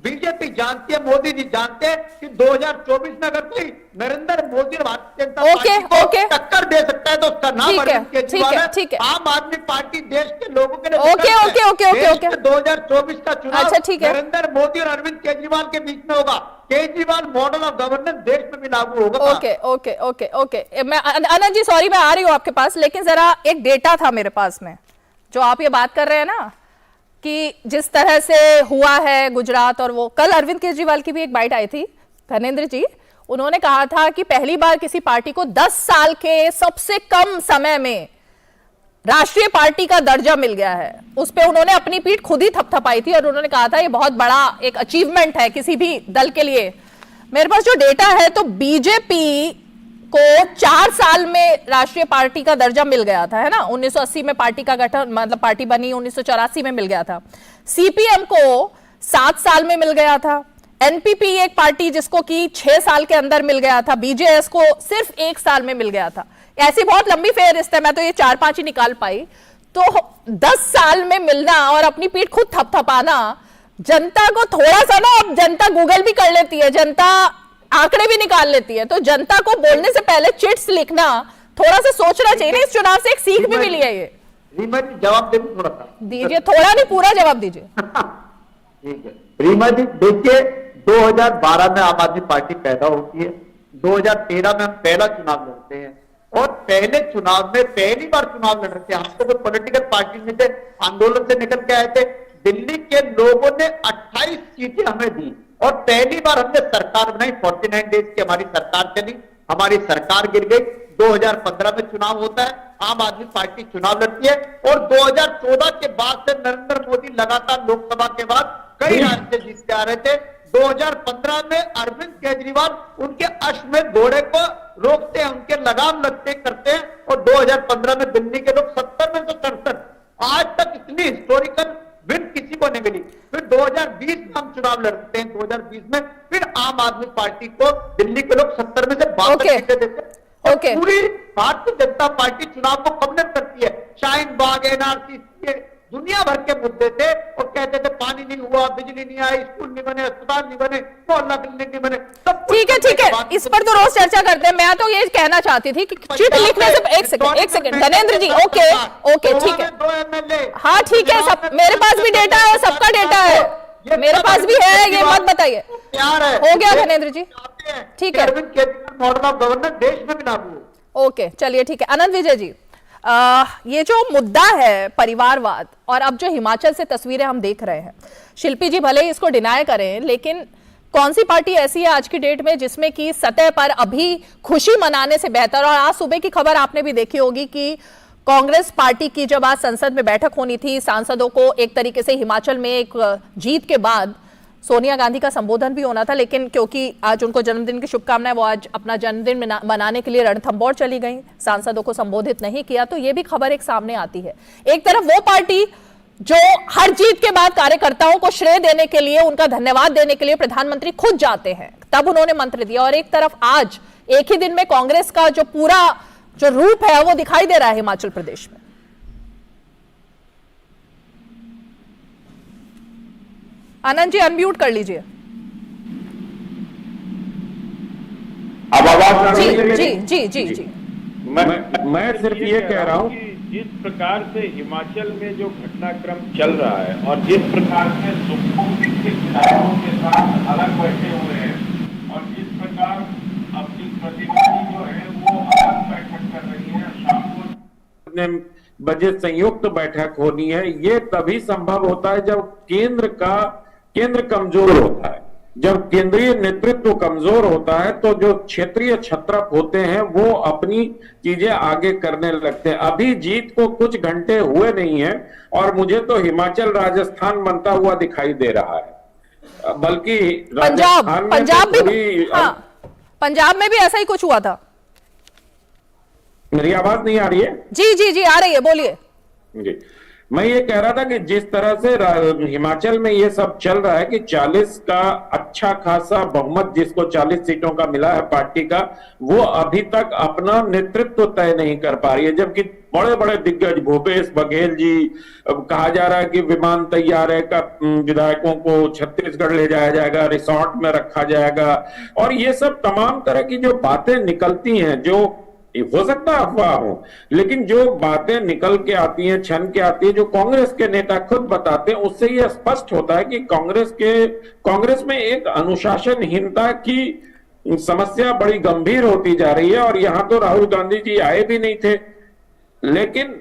बीजेपी जानती है, मोदी जी जानते हैं कि 2024 में अगर कोई नरेंद्र मोदी और भारतीय जनता पार्टी को टक्कर दे सकता है तो उसका नाम अरविंद केजरीवाल है। आम आदमी पार्टी देश के लोगों के लिए 2024 का चुनाव नरेंद्र मोदी और अरविंद केजरीवाल के बीच में होगा। केजरीवाल मॉडल ऑफ गवर्नेंस देश में भी लागू होगा। ओके मैं आनंद जी सॉरी मैं आ रही हूँ आपके पास, लेकिन जरा एक डेटा था मेरे पास में जो आप ये बात कर रहे हैं ना कि जिस तरह से हुआ है गुजरात, और वो कल अरविंद केजरीवाल की भी एक बाइट आई थी धनेंद्र जी, उन्होंने कहा था कि पहली बार किसी पार्टी को 10 साल के सबसे कम समय में राष्ट्रीय पार्टी का दर्जा मिल गया है, उस पे उन्होंने अपनी पीठ खुद ही थपथपाई थी और उन्होंने कहा था ये बहुत बड़ा एक अचीवमेंट है किसी भी दल के लिए। मेरे पास जो डेटा है तो बीजेपी को 4 साल में राष्ट्रीय पार्टी का दर्जा मिल गया था, है ना। 1980 में पार्टी का गठन, मतलब पार्टी बनी 1984 में मिल गया था। सीपीएम को 7 साल में मिल गया था। एनपीपी एक पार्टी जिसको कि 6 साल के अंदर मिल गया था। बीजेएस को सिर्फ 1 साल में मिल गया था। ऐसी बहुत लंबी फेहरिस्त है, मैं तो ये 4-5 ही निकाल पाई। तो 10 साल में मिलना और अपनी पीठ खुद थपथपाना, जनता को थोड़ा सा ना, अब जनता गूगल भी कर लेती है, जनता आंकड़े भी निकाल लेती है, तो जनता को बोलने से पहले चिट्स लिखना थोड़ा सा सोचना चाहिए ना। इस चुनाव से एक सीख भी मिली है। ये जवाब दे थोड़ा सा दीजिए, थोड़ा नहीं पूरा जवाब दीजिए। ठीक है रीमा जी, देखिए 2012 में आम आदमी पार्टी पैदा होती है, 2013 में हम पहला चुनाव लड़ते हैं और पहले चुनाव में पहली बार चुनाव लड़ रहे थे। हम तो कोई पॉलिटिकल पार्टी में थे, आंदोलन से निकल के आए थे। दिल्ली के लोगों ने 28 सीटें हमें दी और पहली बार हमने सरकार बनाई। 49 डेज की हमारी सरकार चली, हमारी सरकार गिर गई। 2015 में चुनाव होता है, आम आदमी पार्टी चुनाव लड़ती है और 2014 के बाद से नरेंद्र मोदी लगातार लोकसभा के बाद कई राज्य जीतते आ रहे थे। 2015 में अरविंद केजरीवाल उनके अश्वमेध घोड़े को रोकते हैं, उनके लगाम लगते करते हैं और 2015 में दिल्ली के लोग 70 में से 67, आज तक इतनी हिस्टोरिकल विन किसी को नहीं मिली। फिर 2020 में हम चुनाव लड़ते हैं, 2020 में फिर आम आदमी पार्टी को दिल्ली के लोग 70 में से 62 सीटें देते हैं। पूरी भारतीय जनता पार्टी चुनाव को कमजोर करती है। शाहीन बाग, एनआरसी, दुनिया भर के मुद्दे थे और कहते थे पानी नहीं हुआ, बिजली नहीं आई, स्कूल नहीं बने, अस्पताल नहीं बने, मोहल्ला क्लिनिक नहीं बने, सब ठीक है, इस पर तो रोज चर्चा करते हैं। मैं तो ये कहना चाहती थी कि चिट लिखने से एक सेकंड धनेंद्र जी, ओके ठीक है, हाँ ठीक है, सब मेरे पास भी डेटा है, सबका डेटा है, मेरे पास भी है, ये मत बताइए। हो गया धनेंद्र जी, ठीक है, मॉडल ऑफ गवर्नेंस देश में भी लागू। ओके चलिए ठीक है। अनंत विजय जी, ये जो मुद्दा है परिवारवाद और अब जो हिमाचल से तस्वीरें हम देख रहे हैं, शिल्पी जी भले ही इसको डिनाई करें, लेकिन कौन सी पार्टी ऐसी है आज की डेट में जिसमें कि सतह पर अभी खुशी मनाने से बेहतर, और आज सुबह की खबर आपने भी देखी होगी कि कांग्रेस पार्टी की जब आज संसद में बैठक होनी थी, सांसदों को एक तरीके से हिमाचल में एक जीत के बाद सोनिया गांधी का संबोधन भी होना था, लेकिन क्योंकि आज उनको जन्मदिन की शुभकामनाएं, वो आज अपना जन्मदिन मनाने के लिए रणथंभौर चली गई, सांसदों को संबोधित नहीं किया। तो ये भी खबर एक सामने आती है। एक तरफ वो पार्टी जो हर जीत के बाद कार्यकर्ताओं को श्रेय देने के लिए, उनका धन्यवाद देने के लिए प्रधानमंत्री खुद जाते हैं, तब उन्होंने मंत्र दिया, और एक तरफ आज एक ही दिन में कांग्रेस का जो पूरा जो रूप है वो दिखाई दे रहा है हिमाचल प्रदेश में। आनंद जी अनम्यूट कर लीजिए। अब आवाज आ रही है मेरी? जी। मैं सिर्फ ये कह रहा हूँ कि जिस प्रकार से हिमाचल में जो घटनाक्रम चल रहा है और जिस प्रकार से सुप्रीम के विधायकों के साथ अलग बैठे हुए हैं और जिस प्रकार अपनी प्रतिनिधि जो है वो अलग बैठक कर रही है, शाम को बजट संयुक्त बैठक होनी है, ये तभी संभव होता है जब केंद्र कमजोर होता है। जब केंद्रीय नेतृत्व कमजोर होता है तो जो क्षेत्रीय छत्रप होते हैं वो अपनी चीजें आगे करने लगते हैं। अभी जीत को कुछ घंटे हुए नहीं है और मुझे तो हिमाचल राजस्थान बनता हुआ दिखाई दे रहा है, बल्कि पंजाब में भी ऐसा ही कुछ हुआ था। मेरी आवाज नहीं आ रही है? जी आ रही है, बोलिए। जी, मैं ये कह रहा था कि जिस तरह से हिमाचल में ये सब चल रहा है कि 40 का अच्छा खासा बहुमत जिसको 40 सीटों का मिला है पार्टी का, वो अभी तक अपना नेतृत्व तय नहीं कर पा रही है, जबकि बड़े बड़े दिग्गज भूपेश बघेल जी, कहा जा रहा है कि विमान तैयार है, विधायकों को छत्तीसगढ़ ले जाया जाएगा, रिसोर्ट में रखा जाएगा, और ये सब तमाम तरह की जो बातें निकलती हैं, जो हो सकता है अफवाह हो, लेकिन जो बातें निकल के आती हैं, छन के आती है, जो कांग्रेस के नेता खुद बताते हैं, उससे यह स्पष्ट होता है कि कांग्रेस में एक अनुशासनहीनता की समस्या बड़ी गंभीर होती जा रही है। और यहां तो राहुल गांधी जी आए भी नहीं थे। लेकिन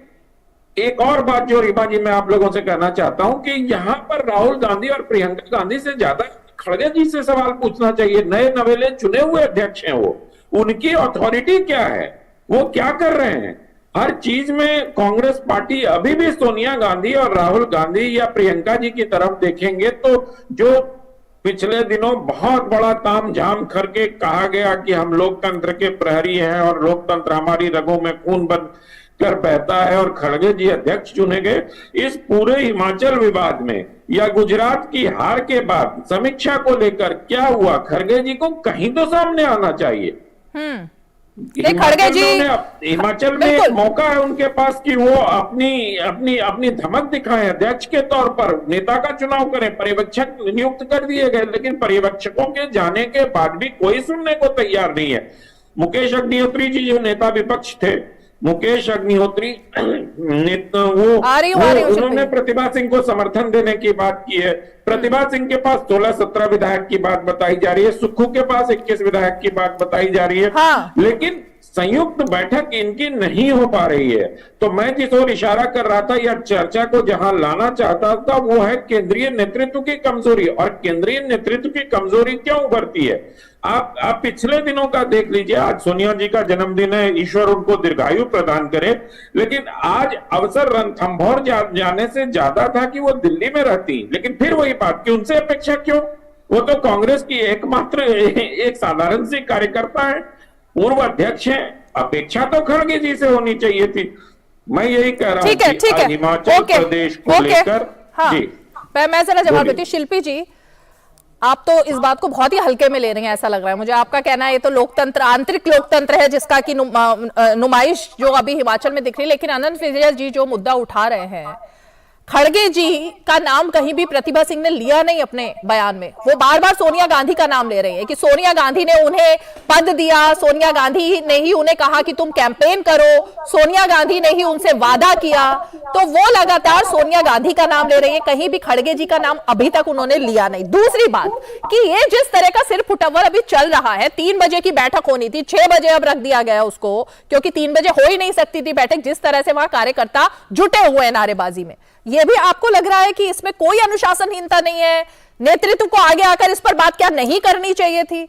एक और बात जो रीमा जी मैं आप लोगों से कहना चाहता हूं कि यहां पर राहुल गांधी और प्रियंका गांधी से ज्यादा खड़गे जी से सवाल पूछना चाहिए। नए नवेले चुने हुए अध्यक्ष हैं वो, उनकी अथॉरिटी क्या है, वो क्या कर रहे हैं? हर चीज में कांग्रेस पार्टी अभी भी सोनिया गांधी और राहुल गांधी या प्रियंका जी की तरफ देखेंगे तो जो पिछले दिनों बहुत बड़ा तामझाम करके कहा गया कि हम लोकतंत्र के प्रहरी हैं और लोकतंत्र हमारी रगों में खून बन कर बहता है और खड़गे जी अध्यक्ष चुने गए, इस पूरे हिमाचल विवाद में या गुजरात की हार के बाद समीक्षा को लेकर क्या हुआ, खड़गे जी को कहीं तो सामने आना चाहिए। हिमाचल में एक मौका है उनके पास कि वो अपनी अपनी अपनी धमक दिखाएं, अध्यक्ष के तौर पर नेता का चुनाव करें। पर्यवेक्षक नियुक्त कर दिए गए, लेकिन पर्यवेक्षकों के जाने के बाद भी कोई सुनने को तैयार नहीं है। मुकेश अग्निहोत्री जी जो नेता विपक्ष थे, मुकेश अग्निहोत्री उन्होंने प्रतिभा सिंह को समर्थन देने की बात की है। प्रतिभा सिंह के पास 16-17 विधायक की बात बताई जा रही है, सुक्खू के पास 21 विधायक की बात बताई जा रही है। लेकिन संयुक्त बैठक इनकी नहीं हो पा रही है। तो मैं जिस ओर इशारा कर रहा था या चर्चा को जहां लाना चाहता था वो है केंद्रीय नेतृत्व की कमजोरी। और केंद्रीय नेतृत्व की कमजोरी क्यों उभरती है, आप पिछले दिनों का देख लीजिए। आज सोनिया जी का जन्मदिन है, ईश्वर उनको दीर्घायु प्रदान करे, लेकिन आज अवसर रणथंभौर जाने से ज्यादा था कि वो दिल्ली में रहती। लेकिन फिर वही बात कि उनसे अपेक्षा क्यों, वो तो कांग्रेस की एकमात्र एक साधारण सी कार्यकर्ता है, पूर्व अध्यक्ष है, अपेक्षा तो खड़गे जी से होनी चाहिए थी। मैं यही कह रहा हूँ कि हिमाचल प्रदेश को लेकर मैं जरा जवाब देती। शिल्पी जी, आप तो इस बात को बहुत ही हल्के में ले रहे हैं, ऐसा लग रहा है मुझे। आपका कहना है ये तो लोकतंत्र, आंतरिक लोकतंत्र है जिसका की नुमाइश जो अभी हिमाचल में दिख रही है। लेकिन आनंद फिजैल जी जो मुद्दा उठा रहे हैं, खड़गे जी का नाम कहीं भी प्रतिभा सिंह ने लिया नहीं अपने बयान में। वो बार बार सोनिया गांधी का नाम ले रही है कि सोनिया गांधी ने उन्हें पद दिया, सोनिया गांधी ने ही उन्हें कहा कि तुम कैंपेन करो, सोनिया गांधी ने ही उनसे वादा किया। तो वो लगातार सोनिया गांधी का नाम ले रही है, कहीं भी खड़गे जी का नाम अभी तक उन्होंने लिया नहीं। दूसरी बात कि ये जिस तरह का सिर फुटव्वर अभी चल रहा है, 3 बजे की बैठक होनी थी, 6 बजे अब रख दिया गया उसको, क्योंकि 3 बजे हो ही नहीं सकती थी बैठक, जिस तरह से वहां कार्यकर्ता जुटे हुए हैं नारेबाजी में। ये भी आपको लग रहा है कि इसमें कोई अनुशासनहीनता नहीं है, नेतृत्व को आगे आकर इस पर बात क्या नहीं करनी चाहिए थी?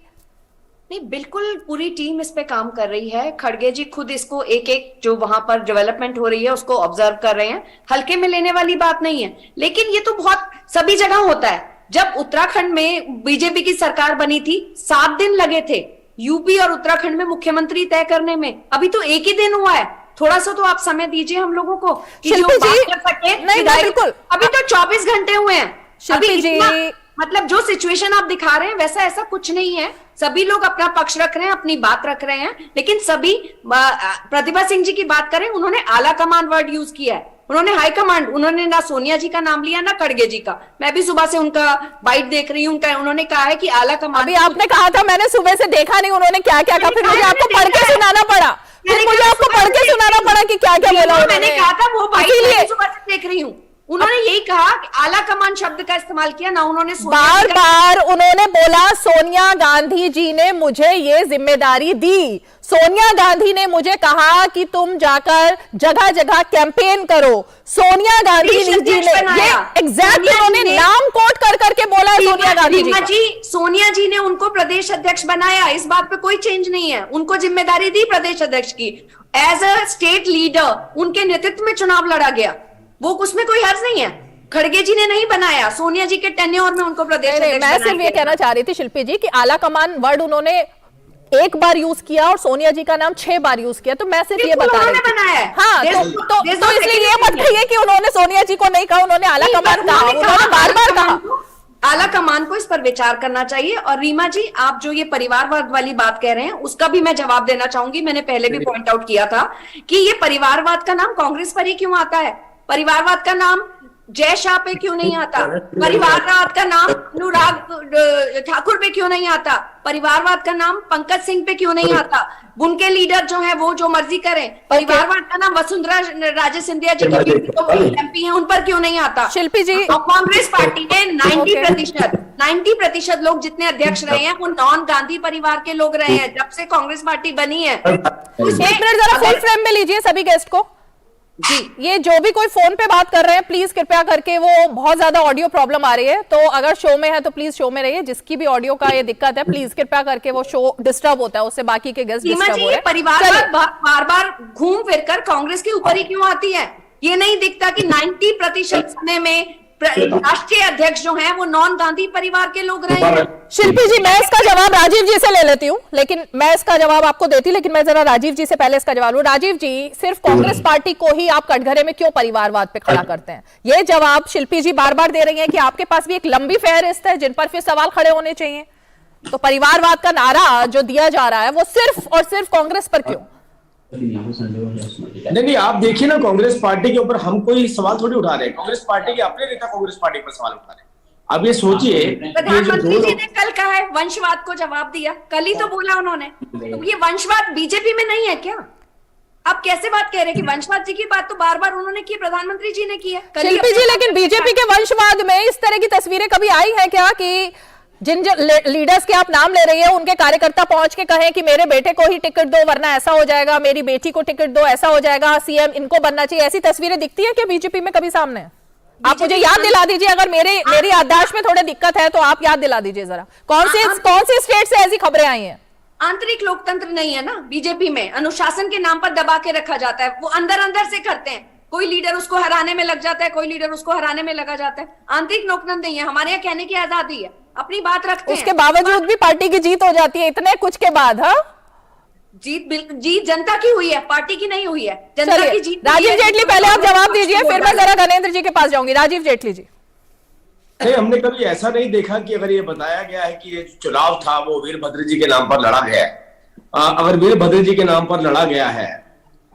नहीं, बिल्कुल पूरी टीम इस पे काम कर रही है। खड़गे जी खुद इसको एक एक जो वहां पर डेवलपमेंट हो रही है उसको ऑब्जर्व कर रहे हैं, हल्के में लेने वाली बात नहीं है। लेकिन ये तो बहुत सभी जगह होता है। जब उत्तराखंड में बीजेपी की सरकार बनी थी, 7 दिन लगे थे यूपी और उत्तराखंड में मुख्यमंत्री तय करने में, अभी तो एक ही दिन हुआ है। थोड़ा सा तो आप समय दीजिए हम लोगों को कि जो बात कर सके। नहीं, बिल्कुल, अभी तो 24 घंटे हुए हैं। अभी मतलब जो सिचुएशन आप दिखा रहे हैं वैसा ऐसा कुछ नहीं है। सभी लोग अपना पक्ष रख रहे हैं, अपनी बात रख रहे हैं। लेकिन सभी, प्रतिभा सिंह जी की बात करें, उन्होंने आला कमान वर्ड यूज किया है, उन्होंने हाई कमांड, उन्होंने ना सोनिया जी का नाम लिया ना खड़गे जी का। मैं भी सुबह से उनका बाइट देख रही हूँ, उन्होंने कहा है कि आला कमान। अभी आपने कहा था, मैंने सुबह से देखा नहीं उन्होंने क्या क्या कहा, फिर मुझे आपको पढ़ के सुनाना पड़ा, कि क्या क्या बोला उन्होंने। मैंने कहा था वो बाइट सुबह से देख रही हूँ, उन्होंने यही कहा कि आला कमान शब्द का इस्तेमाल किया ना, उन्होंने बार बार उन्होंने बोला सोनिया गांधी जी ने मुझे ये जिम्मेदारी दी, सोनिया गांधी ने मुझे कहा कि तुम जाकर जगह जगह कैंपेन करो। सोनिया गांधी जी ने ये एग्जैक्ट उन्होंने नाम कोट कर करके बोला है सोनिया गांधी जी। सोनिया जी ने उनको प्रदेश अध्यक्ष बनाया, इस बात पे कोई चेंज नहीं है। उनको जिम्मेदारी दी प्रदेश अध्यक्ष की, एज अ स्टेट लीडर उनके नेतृत्व में चुनाव लड़ा गया, वो उसमें कोई हर्ज नहीं है। खड़गे जी ने नहीं बनाया, सोनिया जी के टेन्योर में उनको प्रदेश अध्यक्ष। मैं सिर्फ ये कहना चाह रही थी शिल्पी जी कि आला कमान वर्ड उन्होंने 1 बार यूज किया और सोनिया जी का नाम 6 बार यूज किया। तो मैं सिर्फ ये बता रही थी, हाँ, तो इसलिए ये मत कहिए कि उन्होंने सोनिया जी को नहीं कहा, उन्होंने आला कमान कहा, उन्होंने बार बार कहा। आला कमान को इस पर विचार करना चाहिए। और रीमा जी, आप जो ये परिवारवाद वाली बात कह रहे हैं उसका भी मैं जवाब देना चाहूंगी। मैंने पहले भी पॉइंट आउट किया था कि ये परिवारवाद का नाम कांग्रेस पर ही क्यों आता है, परिवारवाद का नाम जय शाह पे क्यों नहीं आता, परिवारवाद का नाम अनुराग ठाकुर पे क्यों नहीं आता, परिवारवाद का नाम पंकज सिंह पे क्यों नहीं आता, उनके लीडर जो है वो जो मर्जी करें, परिवारवाद का नाम वसुंधरा राजे सिंधिया जी के एमपी हैं उन पर क्यों नहीं आता। शिल्पी जी, कांग्रेस पार्टी ने 90% लोग जितने अध्यक्ष रहे हैं वो नॉन गांधी परिवार के लोग रहे हैं जब से कांग्रेस पार्टी बनी है। 1 मिनट जरा फुल फ्रेम में लीजिए सभी गेस्ट को। जी, ये जो भी कोई फोन पे बात कर रहे हैं प्लीज कृपया करके, वो बहुत ज्यादा ऑडियो प्रॉब्लम आ रही है, तो अगर शो में है तो प्लीज शो में रहिए। जिसकी भी ऑडियो का ये दिक्कत है प्लीज कृपया करके, वो शो डिस्टर्ब होता है, उससे बाकी के गेस्ट डिस्टर्ब हो रहे हैं। परिवार बार बार घूम फिर कर कांग्रेस के ऊपर ही क्यों आती है? ये नहीं दिखता कि 90% समय में राष्ट्रीय अध्यक्ष जो हैं वो नॉन गांधी परिवार के लोग रहे हैं। शिल्पी जी, मैं इसका जवाब राजीव जी से ले लेती हूँ, लेकिन मैं इसका जवाब आपको देती, लेकिन मैं जरा राजीव जी से पहले इसका जवाब लूं। राजीव जी, सिर्फ कांग्रेस पार्टी को ही आप कटघरे में क्यों परिवारवाद पे खड़ा करते हैं? ये जवाब शिल्पी जी बार बार दे रही हैं कि आपके पास भी एक लंबी फहरिस्त है जिन पर फिर सवाल खड़े होने चाहिए। तो परिवारवाद का नारा जो दिया जा रहा है वो सिर्फ और सिर्फ कांग्रेस पर क्यों? नहीं, आप देखिए ना, कांग्रेस पार्टी के ऊपर हम कोई सवाल थोड़ी उठा रहे हैं। कांग्रेस पार्टी के अपने नेता कांग्रेस पार्टी पर सवाल उठा रहे हैं। अब ये सोचिए, प्रधानमंत्री जी ने कल कहा है वंशवाद को जवाब दिया, कल ही तो बोला उन्होंने। तो ये वंशवाद बीजेपी में नहीं है क्या? आप कैसे बात कह रहे हैं कि वंशवाद जी की बात तो बार बार उन्होंने की, प्रधानमंत्री जी ने की है। शिल्पी जी, लेकिन बीजेपी के वंशवाद में इस तरह की तस्वीरें कभी आई है क्या कि जिन लीडर्स के आप नाम ले रही है उनके कार्यकर्ता पहुंच के कहें कि मेरे बेटे को ही टिकट दो वरना ऐसा हो जाएगा, मेरी बेटी को टिकट दो ऐसा हो जाएगा, सीएम इनको बनना चाहिए? ऐसी तस्वीरें दिखती है क्या बीजेपी में कभी सामने? आप मुझे याद दिला दीजिए, अगर मेरी याददाश्त में थोड़ी दिक्कत है तो आप याद दिला दीजिए जरा, कौन सी स्टेट से ऐसी खबरें आई हैं? आंतरिक लोकतंत्र नहीं है ना बीजेपी में, अनुशासन के नाम पर दबा के रखा जाता है। वो अंदर अंदर से करते हैं, कोई लीडर उसको हराने में लग जाता है, कोई लीडर उसको हराने में लगा जाता है। आंतरिक लोकतंत्र नहीं है, हमारे यहाँ कहने की आजादी है, अपनी बात रखते हैं। उसके बावजूद भी पार्टी की जीत हो जाती है इतने कुछ के बाद। हाँ, जीत जनता की हुई है, पार्टी की नहीं हुई है। जनता की जीत। राजीव जेटली, पहले आप जवाब दीजिए, फिर मैं जरा गणेंद्र जी के पास जाऊंगी। राजीव जेटली जी। नहीं, हमने कभी ऐसा नहीं देखा कि अगर ये बताया गया है कि ये चुनाव था वो वीरभद्र जी के नाम पर लड़ा गया है। अगर वीरभद्र जी के नाम पर लड़ा गया है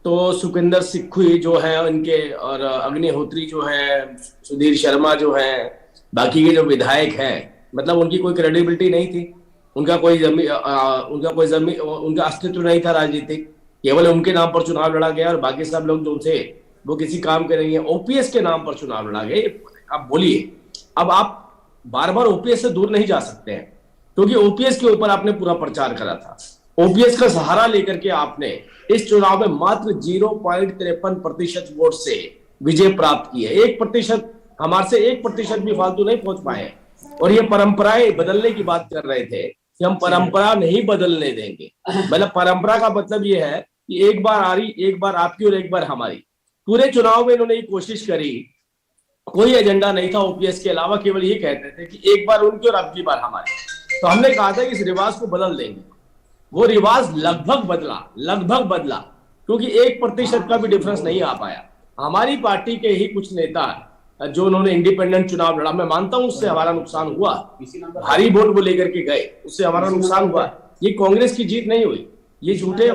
तो सुखविंदर सिक्खुई जो है उनके, और अग्निहोत्री जो है, सुधीर शर्मा जो है, बाकी के जो विधायक हैं, मतलब उनकी कोई क्रेडिबिलिटी नहीं थी, उनका कोई उनका अस्तित्व नहीं था राजनीतिक, केवल उनके नाम पर चुनाव लड़ा गया और बाकी सब लोग जो थे वो किसी काम के नहीं है। ओपीएस के नाम पर चुनाव लड़ा गया। आप बोलिए, अब आप बार बार ओपीएस से दूर नहीं जा सकते हैं, क्योंकि ओपीएस के ऊपर आपने पूरा प्रचार करा था। ओपीएस का सहारा लेकर के आपने इस चुनाव में मात्र 0.53% वोट से विजय प्राप्त की है। 1%, हमारे से 1% भी फालतू नहीं पहुंच पाए। और ये परंपराएं बदलने की बात कर रहे थे कि हम परंपरा नहीं बदलने देंगे। मतलब परंपरा का मतलब ये है कि एक बार आ रही, एक बार आपकी और एक बार हमारी। पूरे चुनाव में इन्होंने ये कोशिश करी, कोई एजेंडा नहीं था ओपीएस के अलावा, केवल ये कहते थे कि एक बार उनकी और अगली बार हमारी। तो हमने कहा था कि इस रिवाज को बदल देंगे। वो रिवाज लगभग बदला, क्योंकि 1% का भी डिफरेंस नहीं आ पाया। हमारी पार्टी के ही कुछ नेता जो उन्होंने इंडिपेंडेंट चुनाव लड़ा, मैं मानता हूं उससे हमारा नुकसान हुआ, भारी वोट वो लेकर के गए, उससे हमारा नुकसान हुआ। ये कांग्रेस की जीत नहीं हुई। ये झूठे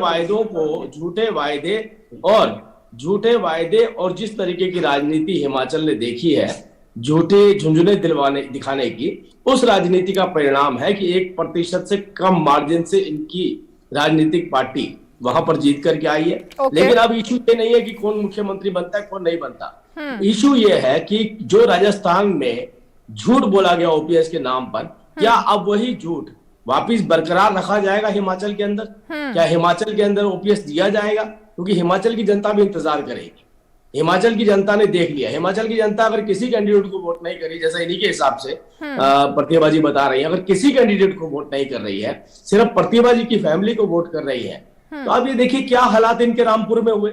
वायदे और जिस तरीके की राजनीति हिमाचल ने देखी है, झूठे झुंझुने दिखाने की, उस राजनीति का परिणाम है कि 1% से कम मार्जिन से इनकी राजनीतिक पार्टी वहां पर जीत करके आई है। लेकिन अब इशू ये नहीं है कि कौन मुख्यमंत्री बनता है कौन नहीं बनता। इशू ये है कि जो राजस्थान में झूठ बोला गया ओपीएस के नाम पर, क्या अब वही झूठ वापिस बरकरार रखा जाएगा हिमाचल के अंदर? क्या हिमाचल के अंदर ओपीएस दिया जाएगा? क्योंकि हिमाचल की जनता भी इंतजार करेगी। हिमाचल की जनता ने देख लिया। हिमाचल की जनता अगर किसी कैंडिडेट को वोट नहीं करी, जैसा इन्हीं के हिसाब से प्रतिभा जी बता रही है, अगर किसी कैंडिडेट को वोट नहीं कर रही है, सिर्फ प्रतिभा जी की फैमिली को वोट कर रही है, तो आप ये देखिए क्या हालात इनके रामपुर में हुए।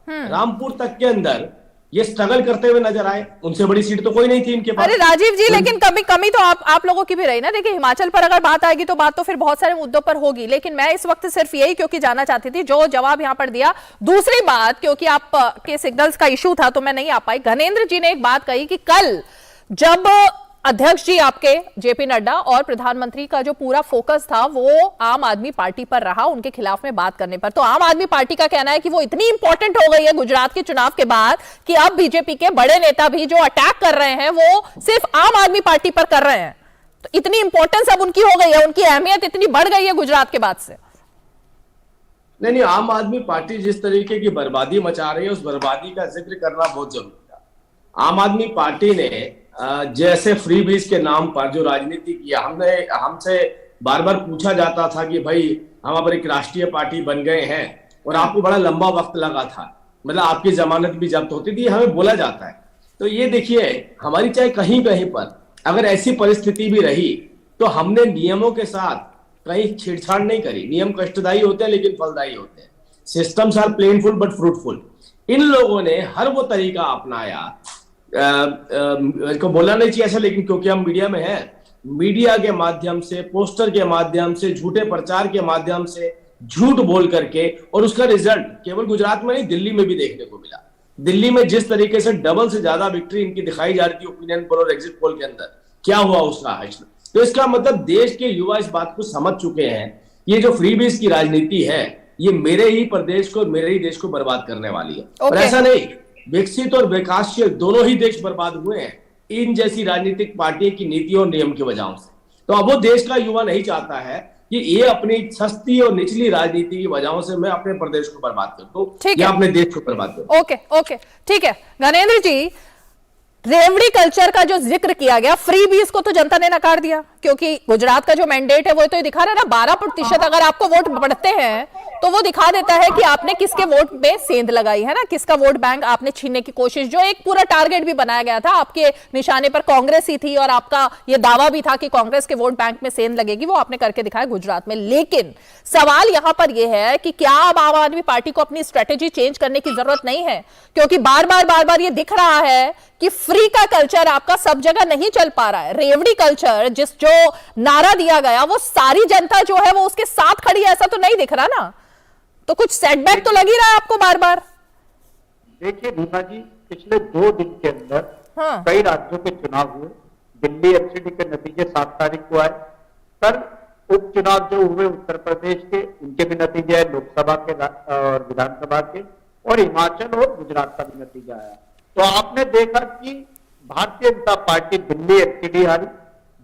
रामपुर तक के अंदर ये स्ट्रगल करते हुए नजर आए। उनसे बड़ी सीट तो कोई नहीं थी इनके पास। अरे राजीव जी, लेकिन कमी तो आप लोगों की भी रही ना। देखिए, हिमाचल पर अगर बात आएगी तो बात तो फिर बहुत सारे मुद्दों पर होगी, लेकिन मैं इस वक्त सिर्फ यही क्योंकि जानना चाहती थी जो जवाब यहां पर दिया। दूसरी बात, क्योंकि आप के सिग्नल्स का इशू था तो मैं नहीं आ पाई। गणेंद्र जी ने एक बात कही कि कल जब अध्यक्ष जी आपके जेपी नड्डा और प्रधानमंत्री का जो पूरा फोकस था वो आम आदमी पार्टी पर रहा, उनके खिलाफ में बात करने पर, तो आम आदमी पार्टी का कहना है कि वो इतनी इंपॉर्टेंट हो गई है गुजरात के चुनाव के बाद कि अब बीजेपी के बड़े नेता भी जो अटैक कर रहे हैं वो सिर्फ आम आदमी पार्टी पर कर रहे हैं। तो इतनी इंपॉर्टेंस अब उनकी हो गई है, उनकी अहमियत इतनी बढ़ गई है गुजरात के बाद से। नहीं, आम आदमी पार्टी जिस तरीके की बर्बादी मचा रही है उस बर्बादी का जिक्र करना बहुत जरूरी था। आम आदमी पार्टी ने जैसे फ्री बीज के नाम पर जो राजनीति किया, हमसे बार बार पूछा जाता था कि भाई हम अब एक राष्ट्रीय पार्टी बन गए हैं, और आपको बड़ा लंबा वक्त लगा था। मतलब आपकी जमानत भी जब्त होती थी, हमें बोला जाता है। तो ये देखिए, हमारी चाहे कहीं कहीं पर अगर ऐसी परिस्थिति भी रही तो हमने नियमों के साथ कहीं छेड़छाड़ नहीं करी। नियम कष्टदायी होते हैं लेकिन फलदायी होते हैं। Systems are painful but fruitful. इन लोगों ने हर वो तरीका अपनाया, को बोलना नहीं चाहिए ऐसा, लेकिन क्योंकि हम मीडिया में हैं, मीडिया के माध्यम से, पोस्टर के माध्यम से, झूठे प्रचार के माध्यम से झूठ बोल करके, और उसका रिजल्ट केवल गुजरात में नहीं दिल्ली में भी देखने को मिला। दिल्ली में जिस तरीके से डबल से ज्यादा विक्ट्री इनकी दिखाई जा रही थी ओपिनियन पोल और एग्जिट पोल के अंदर, क्या हुआ उसका हश्र। तो इसका मतलब देश के युवा इस बात को समझ चुके हैं, ये जो फ्रीबीज की राजनीति है ये मेरे ही प्रदेश को, मेरे ही देश को बर्बाद करने वाली है। और ऐसा नहीं, विकसित और विकासशील दोनों ही देश बर्बाद हुए हैं इन जैसी राजनीतिक पार्टियों की नीतियों और नियम की वजहों से। तो अब वो देश का युवा नहीं चाहता है कि ये अपनी सस्ती और निचली राजनीति की वजहों से मैं अपने प्रदेश को बर्बाद कर दूं या अपने देश को बर्बाद कर दूं। ओके, ठीक है गणेंद्र जी, रेवड़ी कल्चर का जो जिक्र किया गया, फ्री बीज को तो जनता ने नकार दिया, क्योंकि गुजरात का जो मैंडेट है वो तो दिखा रहा है ना, 12% अगर आपको वोट बढ़ते हैं तो वो दिखा देता है कि आपने किसके वोट में सेंध लगाई है ना, किसका वोट बैंक आपने छीनने की कोशिश, जो एक पूरा टारगेट भी बनाया गया था आपके निशाने पर कांग्रेस ही थी और आपका ये दावा भी था कि कांग्रेस के वोट बैंक में सेंध लगेगी, वो आपने करके दिखाया गुजरात में। लेकिन सवाल यहां पर यह है कि क्या अब आम आदमी पार्टी को अपनी स्ट्रेटेजी चेंज करने की जरूरत नहीं है, क्योंकि बार बार ये दिख रहा है कि फ्री का कल्चर आपका सब जगह नहीं चल पा रहा है। रेवड़ी कल्चर जो नारा दिया गया वो सारी जनता जो है वो उसके साथ खड़ी है, ऐसा तो नहीं दिख रहा ना, तो कुछ सेटबैक तो लग ही रहा है आपको बार बार। देखिए रीमा जी, पिछले 2 दिन के अंदर कई राज्यों के चुनाव हुए। दिल्ली एमसीडी के नतीजे 7 तारीख को आए। कल उपचुनाव जो हुए उत्तर प्रदेश के, उनके भी नतीजे आए, लोकसभा के और विधानसभा के, और हिमाचल और गुजरात का भी नतीजा आया। तो आपने देखा कि भारतीय जनता पार्टी दिल्ली एमसीडी हारी,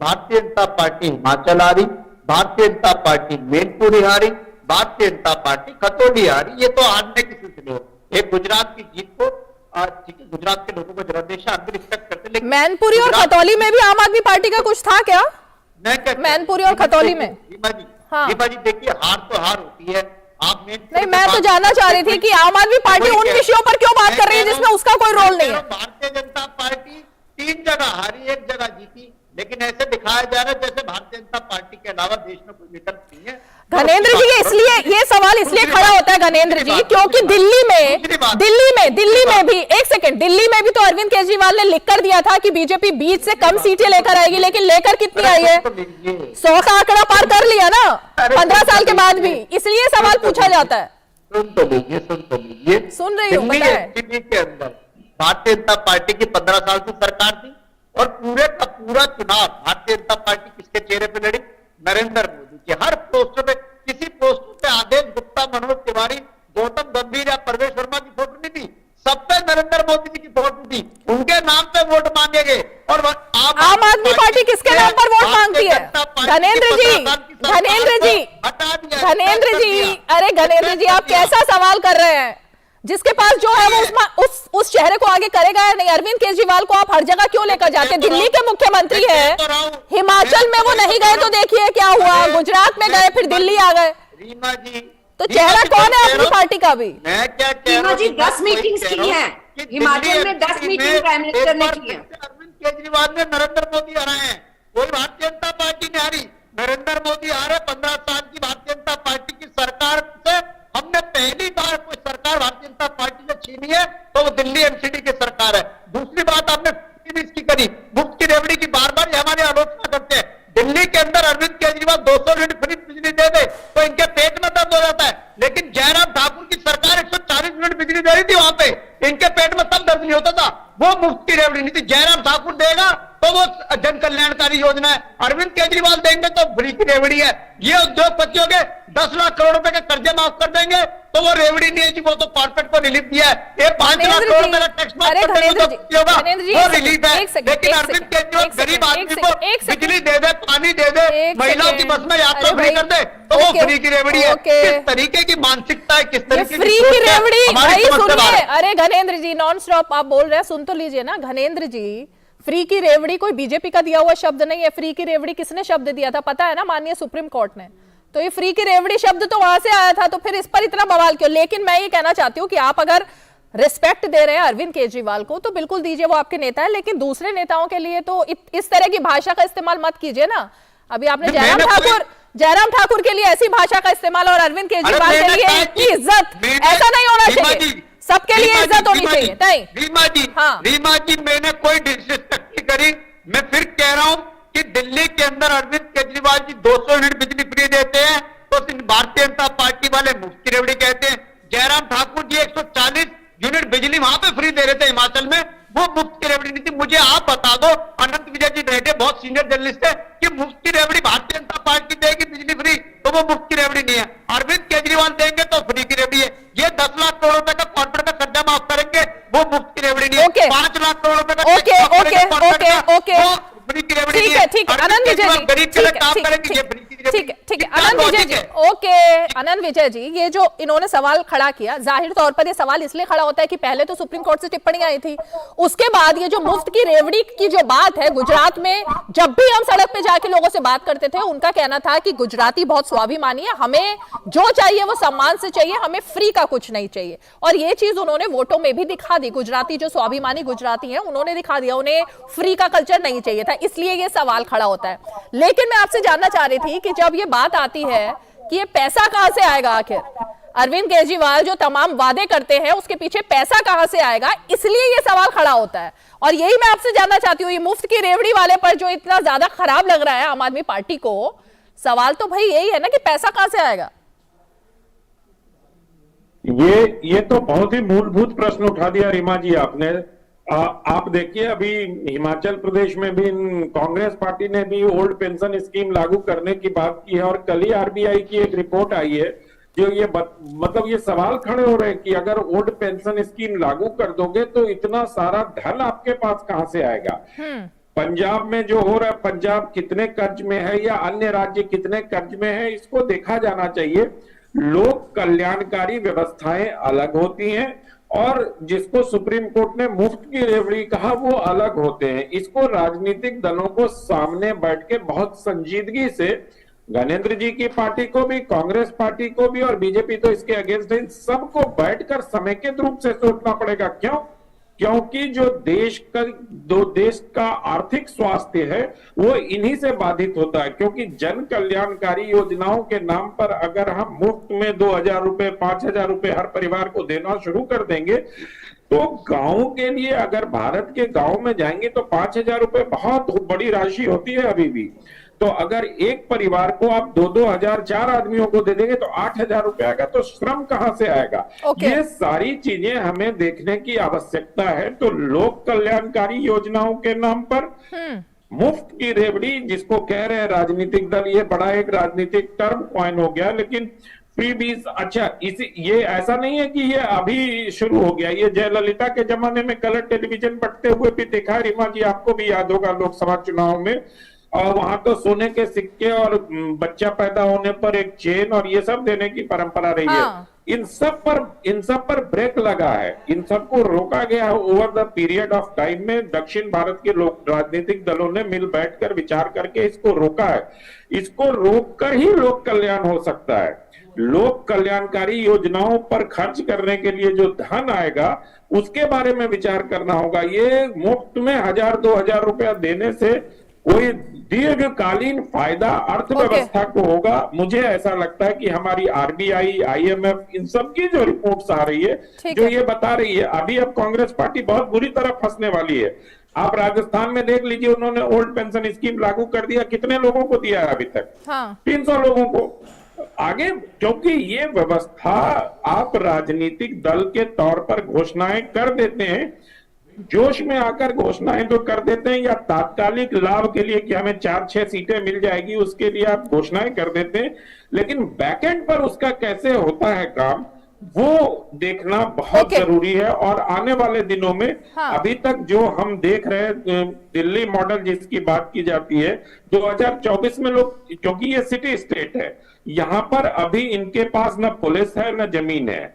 भारतीय जनता पार्टी हिमाचल हारी, भारतीय जनता पार्टी मैनपुरी हारी, भारतीय जनता पार्टी खतौली हारी। ये तो हारने की सिलसिले हो। एक गुजरात की जीत को, ठीक है, गुजरात के लोगों को हमेशा रिस्पेक्ट करते, लेकिन मैनपुरी और खतौली में भी आम आदमी पार्टी का कुछ था क्या? मैनपुरी और खतौली में रीमा जी देखिए, हार तो हार होती है। आप नहीं, मैं तो जानना चाह रही थी कि आम आदमी पार्टी उन विषयों पर क्यों बात कर रही है जिसमें उसका कोई रोल नहीं है। भारतीय जनता पार्टी 3 जगह हारी, 1 जगह जीती, लेकिन ऐसे दिखाया जा रहा है जैसे भारतीय जनता पार्टी के अलावा देश में कोई विकल्प नहीं है। धनेंद्र जी, इसलिए ये सवाल इसलिए खड़ा होता है धनेंद्र जी, क्योंकि दिल्ली में भी, एक सेकंड, दिल्ली में भी तो अरविंद केजरीवाल ने लिख कर दिया था कि बीजेपी 20 से कम सीटें लेकर आएगी, लेकिन लेकर कितनी आई है? 100 का आंकड़ा पार कर लिया ना 15 साल के बाद भी, इसलिए सवाल पूछा जाता है। सुन रही हूँ, पता है। के अंदर भारतीय जनता पार्टी की 15 साल की सरकार थी और पूरे का पूरा चुनाव भारतीय जनता पार्टी किसके चेहरे पे लड़ी? नरेंद्र मोदी के। हर पोस्टर पे, किसी पोस्टर पे आदेश गुप्ता, मनोज तिवारी, गौतम गंभीर या प्रवेश वर्मा की फोटो नहीं थी, सब पे नरेंद्र मोदी जी की फोटो थी। उनके नाम पे वोट मांगे गए। और आम आदमी पार्टी किसके नाम पर वोट मांगती है? धनेंद्र जी, अरे गणेंद्र जी, आप कैसा सवाल कर रहे हैं? जिसके पास जो है वो उस चेहरे को आगे करेगा या नहीं? अरविंद केजरीवाल को आप हर जगह क्यों लेकर जाते? दिल्ली के मुख्यमंत्री है, हिमाचल में वो नहीं गए तो देखिए क्या हुआ, गुजरात में गए फिर दिल्ली आ गए। रीमा जी, तो चेहरा कौन है अपनी पार्टी का भी? मैं क्या कह रीमा जी, 10 मीटिंग्स की हैं हिमाचल में, 10 मीटिंग प्राइम मिनिस्टर ने की है। अरविंद केजरीवाल ने नरेंद्र मोदी हराए हैं, कोई भारतीय जनता पार्टी ने हारी। नरेंद्र मोदी हारे। 15 साल की भारतीय जनता पार्टी की सरकार से हमने पहली बार कोई सरकार भारतीय जनता पार्टी ने छीनी है तो वो दिल्ली एमसीडी की सरकार है। दूसरी बात आपने की करी, मुफ्त की रेवड़ी की, बार बार हमारी आलोचना करते हैं। दिल्ली के अंदर अरविंद केजरीवाल 200 यूनिट फ्री बिजली दे दे तो इनके पेट में दर्द हो जाता है, लेकिन जयराम ठाकुर की सरकार 140 यूनिट बिजली दे रही थी, वहां पे इनके पेट में तब दर्द नहीं होता था। वो मुफ्त की रेवड़ी नहीं थी। जयराम ठाकुर देगा तो वो जन कल्याणकारी योजना है, अरविंद केजरीवाल देंगे तो फ्री की रेवड़ी है। ये उद्योगपतियों के 10 लाख करोड़ रुपए के कर्जे माफ कर देंगे तो वो रेवड़ी नहीं है जी, वो तो कॉर्पोरेट को रिलीफ दिया है। ये 5 लाख करोड़ रुपए का टैक्स माफ कर देंगे तो होगा, वो रिलीफ है। लेकिन अरविंद केजरीवाल गरीब आदमी को बिजली दे दे, पानी दे दे, महिलाओं की बस में यात्रा फ्री कर दे तो वो फ्री की रेवड़ी है। किस तरीके की मानसिकता है, किस तरीके की फ्री की रेवड़ी? भाई सुनिए, अरे धनेंद्र जी नॉन स्टॉप आप बोल रहे हैं, सुन तो लीजिए ना धनेंद्र जी। फ्री की रेवड़ी कोई बीजेपी का दिया हुआ शब्द नहीं है। फ्री की रेवड़ी किसने शब्द दिया था पता है ना? माननीय सुप्रीम कोर्ट ने। तो ये फ्री की रेवड़ी शब्द तो वहां से आया था, तो फिर इस पर इतना बवाल क्यों? लेकिन मैं ये कहना चाहती हूँ कि आप अगर रिस्पेक्ट दे रहे हैं अरविंद केजरीवाल को तो बिल्कुल दीजिए, वो आपके नेता है, लेकिन दूसरे नेताओं के लिए तो इस तरह की भाषा का इस्तेमाल मत कीजिए ना। अभी आपने जयराम ठाकुर के लिए ऐसी भाषा का इस्तेमाल और अरविंद केजरीवाल के लिए इतनी इज्जत, ऐसा नहीं होना चाहिए। सबके लिए इज्जत होनी चाहिए। नहीं रीमा जी मैंने कोई डिसरिस्पेक्ट नहीं करी। मैं फिर कह रहा हूं कि दिल्ली के अंदर अरविंद केजरीवाल जी 200 यूनिट बिजली फ्री देते हैं तो भारतीय जनता पार्टी वाले मुफ्त की रेवड़ी कहते हैं। जयराम ठाकुर जी 140 यूनिट बिजली वहां पे फ्री दे रहे थे हिमाचल में, वो मुफ्त की रेवड़ी नहीं थी। मुझे आप बता दो, अनंत विजय जी बैठे बहुत सीनियर जर्नलिस्ट है, कि मुफ्त की रेवड़ी भारतीय जनता पार्टी देगी बिजली फ्री तो वो मुफ्त की रेवड़ी नहीं है। अरविंद केजरीवाल देंगे तो फ्री की रेवड़ी है। ये 10 लाख करोड़ रुपए का कॉर्पोरेट का कर्जा माफ करेंगे, वो मुफ्त की रेवड़ी नहीं है। 5 लाख करोड़ रुपए का फ्री की रेवड़ी नहीं है। ठीक है आनंद विजय जी, गरीब के लिए काम करेंगे, ठीक है आनंद विजय जी, ओके आनंद विजय जी, ये जो इन्होंने सवाल खड़ा किया, जाहिर तौर पर ये सवाल इसलिए खड़ा होता है कि पहले तो सुप्रीम कोर्ट से टिप्पणी आई थी, उसके बाद ये जो मुफ्त की रेवड़ी की जो बात है, गुजरात में जब भी हम सड़क पे जाके लोगों से बात करते थे, उनका कहना था कि गुजराती बहुत स्वाभिमानी है, हमें जो चाहिए वो सम्मान से चाहिए, हमें फ्री का कुछ नहीं चाहिए। और ये चीज उन्होंने वोटों में भी दिखा दी। गुजराती जो स्वाभिमानी गुजराती हैं उन्होंने दिखा दिया, उन्हें फ्री का कल्चर नहीं चाहिए था, इसलिए ये सवाल खड़ा होता है। लेकिन मैं आपसे जानना चाह रही थी कि जब ये बात आती है कि ये पैसा कहां से आएगा, आखिर अरविंद केजरीवाल जो तमाम वादे करते हैं उसके पीछे पैसा कहां से आएगा, इसलिए ये सवाल खड़ा होता है। और यही मैं आपसे जानना चाहती हूँ, ये मुफ्त की रेवड़ी वाले पर जो इतना ज्यादा खराब लग रहा है आम आदमी पार्टी को, सवाल तो भाई यही है ना कि पैसा कहां से आएगा। ये तो बहुत ही मूलभूत प्रश्न उठा दिया रीमा जी आपने। आप देखिए, अभी हिमाचल प्रदेश में भी कांग्रेस पार्टी ने भी ओल्ड पेंशन स्कीम लागू करने की बात की है, और कल ही आरबीआई की एक रिपोर्ट आई है जो ये मतलब ये सवाल खड़े हो रहे हैं कि अगर ओल्ड पेंशन स्कीम लागू कर दोगे तो इतना सारा धन आपके पास कहां से आएगा। पंजाब में जो हो रहा है, पंजाब कितने कर्ज में है या अन्य राज्य कितने कर्ज में है, इसको देखा जाना चाहिए। लोक कल्याणकारी व्यवस्थाएं अलग होती हैं और जिसको सुप्रीम कोर्ट ने मुफ्त की रेवड़ी कहा वो अलग होते हैं। इसको राजनीतिक दलों को सामने बैठ के बहुत संजीदगी से, गणेंद्र जी की पार्टी को भी, कांग्रेस पार्टी को भी और बीजेपी तो इसके अगेंस्ट है, सबको बैठकर समेकित रूप से सोचना पड़ेगा। क्यों? क्योंकि जो देश का आर्थिक स्वास्थ्य है वो इन्हीं से बाधित होता है। क्योंकि जन कल्याणकारी योजनाओं के नाम पर अगर हम मुफ्त में 2000 रुपए 5000 रुपए हर परिवार को देना शुरू कर देंगे तो गांव के लिए, अगर भारत के गांव में जाएंगे तो 5000 रुपए बहुत बड़ी राशि होती है अभी भी। तो अगर एक परिवार को आप 2-2 हजार 4 आदमियों को दे देंगे तो 8000 रुपए आएगा, तो श्रम कहां से आएगा? ये सारी चीजें हमें देखने की आवश्यकता है। तो लोक कल्याणकारी योजनाओं के नाम पर मुफ्त की रेवड़ी, जिसको कह रहे हैं राजनीतिक दल, ये बड़ा एक राजनीतिक टर्म कॉइन हो गया। लेकिन फ्रीबीज, अच्छा ये ऐसा नहीं है कि ये अभी शुरू हो गया, ये जयललिता के जमाने में कलर टेलीविजन बंटते हुए भी देखा है रीमा जी, आपको भी याद होगा लोकसभा चुनाव में। और वहां तो सोने के सिक्के और बच्चा पैदा होने पर एक चेन और ये सब देने की परंपरा रही है। इन सब पर ब्रेक लगा है, इन सब को रोका गया है over the period of time में। दक्षिण भारत के लोग राजनीतिक दलों ने मिल बैठकर विचार करके इसको रोका है। इसको रोककर ही लोक कल्याण हो सकता है। लोक कल्याणकारी योजनाओं पर खर्च करने के लिए जो धन आएगा उसके बारे में विचार करना होगा। ये मुफ्त में 1000-2000 रुपया देने से कोई दीर्घकालीन फायदा अर्थव्यवस्था को होगा? मुझे ऐसा लगता है कि हमारी आरबीआई, आईएमएफ, इन सब की जो रिपोर्ट्स आ रही है, जो ये बता रही है, अभी अब कांग्रेस पार्टी बहुत बुरी तरह फंसने वाली है। आप राजस्थान में देख लीजिए, उन्होंने ओल्ड पेंशन स्कीम लागू कर दिया, कितने लोगों को दिया है अभी तक? 300 लोगों को। आगे, क्योंकि ये व्यवस्था आप राजनीतिक दल के तौर पर घोषणाएं कर देते हैं, जोश में आकर घोषणाएं तो कर देते हैं, या तात्कालिक लाभ के लिए कि हमें 4-6 सीटें मिल जाएगी उसके लिए आप घोषणाएं कर देते हैं, लेकिन बैकएंड पर उसका कैसे होता है काम वो देखना बहुत जरूरी है। और आने वाले दिनों में अभी तक जो हम देख रहे हैं, दिल्ली मॉडल जिसकी बात की जाती है, 2024 में लोग, क्योंकि ये सिटी स्टेट है, यहाँ पर अभी इनके पास न पुलिस है न जमीन है।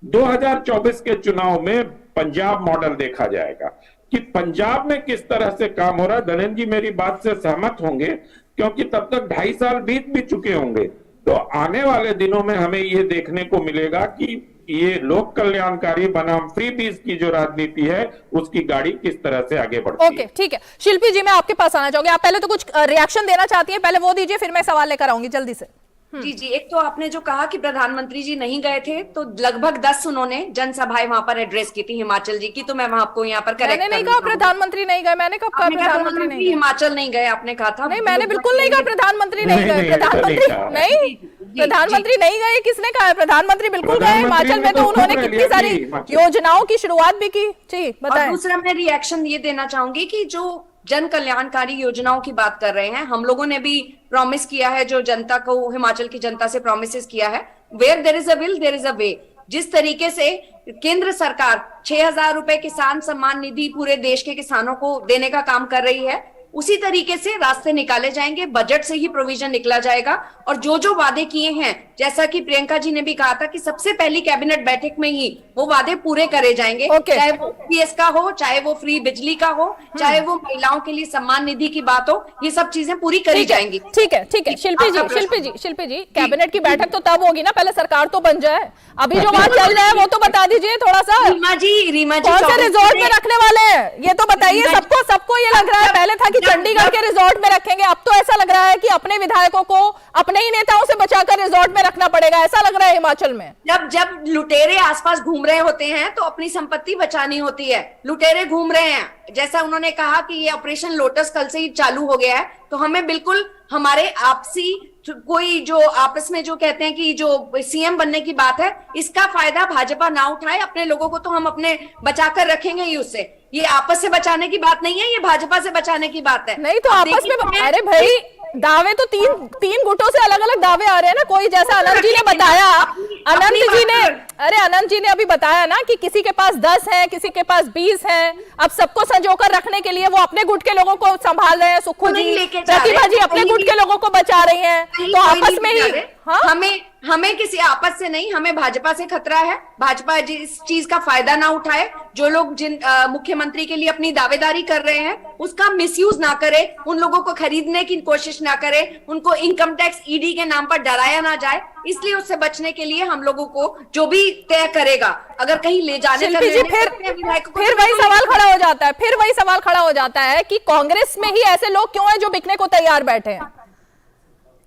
2024 के चुनाव में पंजाब मॉडल देखा जाएगा कि पंजाब में किस तरह से काम हो रहा है। धनेंद्र जी मेरी बात से सहमत होंगे, क्योंकि तब तक 2.5 साल बीत भी चुके होंगे। तो आने वाले दिनों में हमें ये देखने को मिलेगा कि ये लोक कल्याणकारी बनाम फ्री पीस की जो राजनीति है उसकी गाड़ी किस तरह से आगे बढ़ती है। ओके, ठीक है। शिल्पी जी, मैं आपके पास आना चाहूंगी। आप पहले तो कुछ रिएक्शन देना चाहती हैं, पहले वो दीजिए, फिर मैं सवाल लेकर आऊंगी जल्दी से। जी जी, एक तो आपने जो कहा कि प्रधानमंत्री जी नहीं गए थे, तो लगभग 10 उन्होंने जनसभाएं वहां पर एड्रेस की थी हिमाचल जी की, तो मैं आपको यहाँ पर करेक्ट मैंने नहीं कहा प्रधानमंत्री नहीं गए, मैंने कब कहा प्रधानमंत्री नहीं गए? हिमाचल नहीं गए आपने कहा था। नहीं, मैंने बिल्कुल नहीं कहा प्रधानमंत्री नहीं गए। प्रधानमंत्री नहीं, प्रधानमंत्री नहीं गए, किसने कहा है? प्रधानमंत्री बिल्कुल गए हिमाचल में, तो उन्होंने कितनी सारी योजनाओं की शुरुआत भी की। जी बताएं। दूसरा मैं रिएक्शन ये देना चाहूंगी कि जो जन कल्याणकारी योजनाओं की बात कर रहे हैं, हम लोगों ने भी प्रॉमिस किया है, जो जनता को, हिमाचल की जनता से प्रॉमिसेस किया है, where there is a will there is a way. जिस तरीके से केंद्र सरकार 6,000 रुपए किसान सम्मान निधि पूरे देश के किसानों को देने का काम कर रही है, उसी तरीके से रास्ते निकाले जाएंगे, बजट से ही प्रोविजन निकला जाएगा। और जो जो वादे किए हैं, जैसा कि प्रियंका जी ने भी कहा था कि सबसे पहली कैबिनेट बैठक में ही वो वादे पूरे करे जाएंगे। चाहे वो पीएस का हो, चाहे वो फ्री बिजली का हो, चाहे वो महिलाओं के लिए सम्मान निधि की बात हो, ये सब चीजें पूरी करी जाएंगी। ठीक है, ठीक है। शिल्पी जी, कैबिनेट की बैठक तो तब होगी ना, पहले सरकार तो बन जाए। अभी जो बात चल रहा है वो तो बता दीजिए थोड़ा सा। रीमा जी कौन से रिजॉर्ट में रखने वाले हैं ये तो बताइए। सबको ये लग रहा है, पहले था कि चंडीगढ़ के रिजॉर्ट में रखेंगे, अब तो ऐसा लग रहा है कि अपने विधायकों को अपने ही नेताओं से बचाकर रिजॉर्ट में रखना पड़ेगा, ऐसा लग रहा है हिमाचल में। जब लुटेरे आसपास घूम रहे होते हैं तो अपनी संपत्ति बचानी होती है। लुटेरे घूम रहे हैं, जैसा उन्होंने कहा कि ये ऑपरेशन लोटस कल से ही चालू हो गया है, तो हमें बिल्कुल हमारे आपसी कोई जो आपस में जो कहते हैं कि जो सीएम बनने की बात है, इसका फायदा भाजपा ना उठाए। अपने लोगों को तो हम अपने बचाकर रखेंगे ही उससे। ये आपस से बचाने की बात नहीं है, ये भाजपा से बचाने की बात है। नहीं तो आपस में, अरे भाई दावे तो तीन गुटों से अलग अलग दावे आ रहे हैं ना। कोई जैसा अनंत जी ने बताया, अनंत जी ने अभी बताया ना कि किसी के पास 10 है, किसी के पास 20 है। अब सबको संजोकर रखने के लिए वो अपने गुट के लोगों को संभाल रहे हैं। सुक्खू जी, प्रतिभा जी अपने गुट के लोगों को बचा रही हैं, तो आपस में ही हमें किसी आपस से नहीं, हमें भाजपा से खतरा है। भाजपा इस चीज का फायदा ना उठाए। जो लोग जिन मुख्यमंत्री के लिए अपनी दावेदारी कर रहे हैं उसका मिसयूज ना करे, उन लोगों को खरीदने की कोशिश ना करे, उनको इनकम टैक्स ईडी के नाम पर डराया ना जाए। इसलिए उससे बचने के लिए हम लोगों को जो भी तय करेगा, अगर कहीं ले जाने का फिर वही सवाल खड़ा हो जाता है, फिर वही सवाल खड़ा हो जाता है कि कांग्रेस में ही ऐसे लोग क्यों हैं जो बिकने को तैयार बैठे हैं।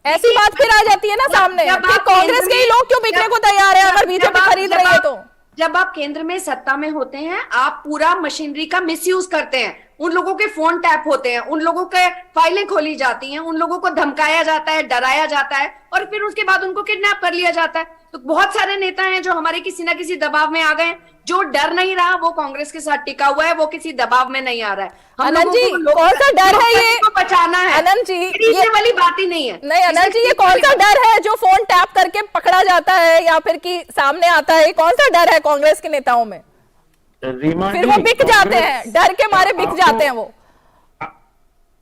ऐसी बात फिर आ जाती है ना सामने कि कांग्रेस के ही लोग क्यों बिकने को तैयार है अगर बीजेपी खरीद रही है। तो जब आप केंद्र में सत्ता में होते हैं, आप पूरा मशीनरी का मिसयूज करते हैं। उन लोगों के फोन टैप होते हैं, उन लोगों के फाइलें खोली जाती हैं, उन लोगों को धमकाया जाता है, डराया जाता है, और फिर उसके बाद उनको किडनैप कर लिया जाता है। तो बहुत सारे नेता हैं जो हमारे किसी ना किसी दबाव में आ गए। जो डर नहीं रहा वो कांग्रेस के साथ टिका हुआ है, वो किसी दबाव में नहीं आ रहा है। अनंत जी, कौन सा डर है ये? बचाना है अनंत जी, ये वाली बात ही नहीं है। नहीं अनंत जी, ये कौन सा डर है जो फोन टैप करके पकड़ा जाता है या फिर कि सामने आता है? कौन सा डर है कांग्रेस के नेताओं में? फिर वो बिक जाते हैं, डर के मारे बिक जाते हैं वो।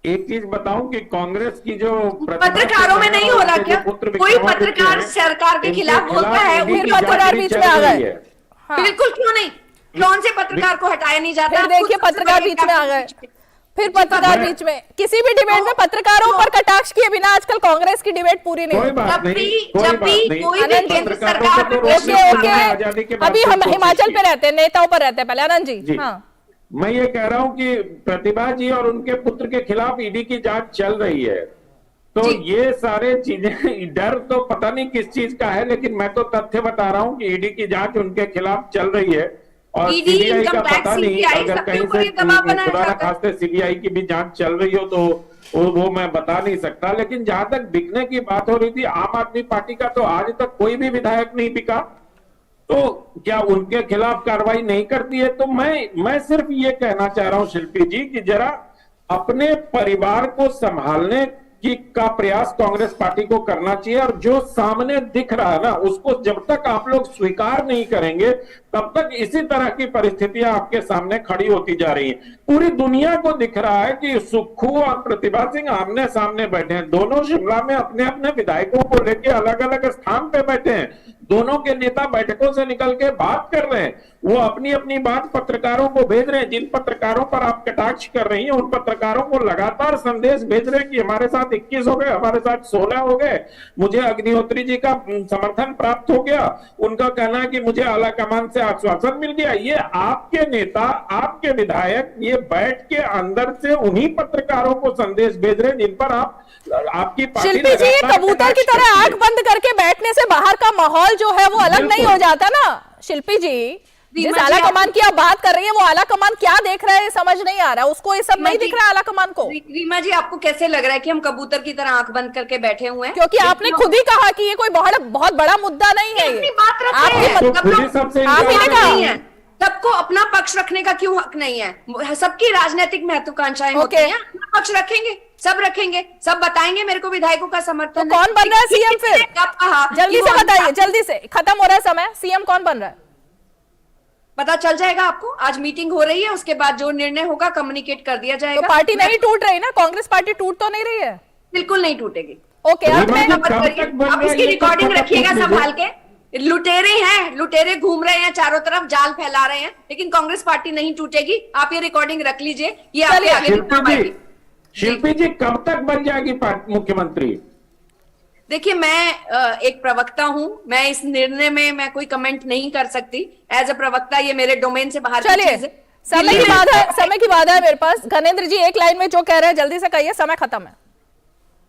एक चीज बताऊं कि कांग्रेस की जो पत्रकारों में नहीं हो रहा क्या? कोई पत्रकार सरकार के खिलाफ बोलता है, फिर पत्रकार बीच में आ गए। बिल्कुल, क्यों नहीं? कौन से पत्रकार को हटाया नहीं जाता? फिर देखिए पत्रकार बीच में आ गए, फिर पत्रकार बीच में। किसी भी डिबेट में पत्रकारों पर कटाक्ष किए बिना आजकल कांग्रेस की डिबेट पूरी नहीं। जब भी कोई भी केंद्र सरकार ओके, अभी हम हिमाचल पे रहते हैं, नेताओं पर रहते हैं पहले। अनंत जी, हाँ, मैं ये कह रहा हूं कि प्रतिभा जी और उनके पुत्र के खिलाफ ईडी की जांच चल रही है, तो ये सारे चीजें, डर तो पता नहीं किस चीज का है, लेकिन मैं तो तथ्य बता रहा हूं कि ईडी की जांच उनके खिलाफ चल रही है। और सीबीआई का पता नहीं, अगर कहीं से खुदा न खास्ते सीबीआई की भी जांच चल रही हो तो वो मैं बता नहीं सकता। लेकिन जहां तक बिकने की बात हो रही थी, आम आदमी पार्टी का तो आज तक कोई भी विधायक नहीं बिका, तो क्या उनके खिलाफ कार्रवाई नहीं करती है? तो मैं सिर्फ ये कहना चाह रहा हूं शिल्पी जी कि जरा अपने परिवार को संभालने का प्रयास कांग्रेस पार्टी को करना चाहिए। और जो सामने दिख रहा है ना, उसको जब तक आप लोग स्वीकार नहीं करेंगे तब तक इसी तरह की परिस्थितियां आपके सामने खड़ी होती जा रही हैं। पूरी दुनिया को दिख रहा है कि सुक्खू और प्रतिभा सिंह आमने सामने बैठे हैं, दोनों शिमला में अपने अपने विधायकों को लेकर अलग अलग स्थान पे बैठे हैं। दोनों के नेता बैठकों से निकल के बात कर रहे हैं, वो अपनी अपनी बात पत्रकारों को भेज रहे हैं। जिन पत्रकारों पर आप कटाक्ष कर रही हैं उन पत्रकारों को लगातार संदेश भेज रहे हैं कि हमारे साथ 21 हो गए, हमारे साथ 16 हो गए, मुझे अग्निहोत्री जी का समर्थन प्राप्त हो गया, उनका कहना है कि मुझे आला कमान से आश्वासन मिल गया। ये आपके नेता, आपके विधायक ये बैठ के अंदर से उन्हीं पत्रकारों को संदेश भेज रहे हैं जिन पर आपकी पार्टी शिल्पी जी, कबूतर की तरह आंख बंद करके बैठने से बाहर का माहौल जो है वो अलग नहीं हो जाता ना शिल्पी जी। जिस आला कमान की आप बात कर रही है वो आला कमान क्या देख रहा है समझ नहीं आ रहा, उसको ये सब नहीं दिख रहा आला कमान को। रीमा जी, आपको कैसे लग रहा है कि हम कबूतर की तरह आंख बंद करके बैठे हुए हैं? क्योंकि आपने खुद ही कहा कि ये कोई बहुत बड़ा मुद्दा नहीं है। अपनी बात रखते हैं, आप ही ने कहा सबको अपना पक्ष रखने का क्यों हक नहीं है? सबकी राजनीतिक महत्वाकांक्षाएं होती हैं, अपना पक्ष रखेंगे, सब रखेंगे, सब बताएंगे मेरे को विधायकों का समर्थन। कौन बन रहा है सीएम फिर? जल्दी से बताइए, जल्दी से, खत्म हो रहा है समय। सीएम कौन बन रहा है? पता चल जाएगा आपको। आज मीटिंग हो रही है, उसके बाद जो निर्णय होगा कम्युनिकेट कर दिया जाएगा। तो पार्टी नहीं टूट रही ना, कांग्रेस पार्टी टूट तो नहीं रही है? बिल्कुल नहीं टूटेगी। ओके, आप इसकी रिकॉर्डिंग रखिएगा संभाल के। लुटेरे हैं, लुटेरे घूम रहे हैं चारों तरफ, जाल फैला रहे हैं, लेकिन कांग्रेस पार्टी नहीं टूटेगी। आप ये रिकॉर्डिंग रख लीजिए, ये आपके आगे। शिल्पी जी कब तक बन जाएगी मुख्यमंत्री? देखिए, मैं एक प्रवक्ता हूं, मैं इस निर्णय में मैं कोई कमेंट नहीं कर सकती। एज अ प्रवक्ता ये मेरे डोमेन से बाहर की चीज है। समय की बात है मेरे पास। घनेंद्र जी एक लाइन में जो कह रहे हैं जल्दी से कहिए, समय खत्म है।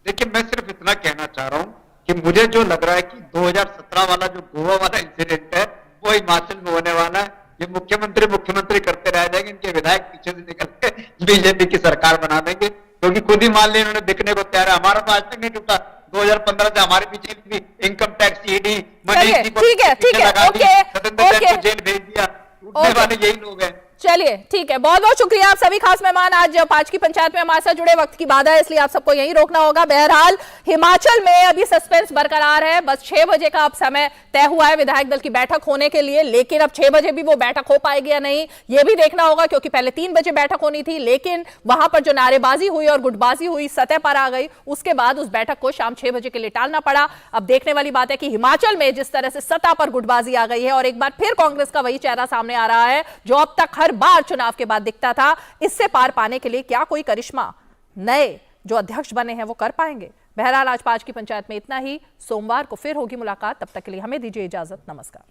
देखिए, मैं सिर्फ इतना कहना चाह रहा हूं कि मुझे जो लग रहा है कि 2017 वाला जो गोवा वाला इंसिडेंट है वो हिमाचल में होने वाला है। ये मुख्यमंत्री करते रह जाएंगे, इनके विधायक पीछे से निकल के बीजेपी की सरकार बना देंगे, क्योंकि खुद ही मान लिया इन्होंने बिकने को तैयार है। हमारा तो आज तक नहीं टूटा। 2015 से हमारे पीछे भी income tax, ED, Manish ji को ठीक है, सतेंद्र जैन को जेल भेज दिया। टूटने वाले यही लोग हैं। चलिए ठीक है, बहुत बहुत शुक्रिया आप सभी खास मेहमान आज 5 की पंचायत में हमारे साथ जुड़े। वक्त की बाधा है इसलिए आप सबको यहीं रोकना होगा। बहरहाल हिमाचल में अभी सस्पेंस बरकरार है। बस 6 बजे का अब समय तय हुआ है विधायक दल की बैठक होने के लिए, लेकिन अब 6 बजे भी वो बैठक हो पाएगी या नहीं ये भी देखना होगा, क्योंकि पहले 3 बजे बैठक होनी थी, लेकिन वहां पर जो नारेबाजी हुई और गुटबाजी हुई सतह पर आ गई, उसके बाद उस बैठक को शाम 6 बजे के लिए टालना पड़ा। अब देखने वाली बात है कि हिमाचल में जिस तरह से सतह पर गुटबाजी आ गई है और एक बार फिर कांग्रेस का वही चेहरा सामने आ रहा है जो अब तक हर बार चुनाव के बाद दिखता था, इससे पार पाने के लिए क्या कोई करिश्मा नए जो अध्यक्ष बने हैं वो कर पाएंगे? बहरहाल आज 5 की पंचायत में इतना ही। सोमवार को फिर होगी मुलाकात, तब तक के लिए हमें दीजिए इजाजत। नमस्कार।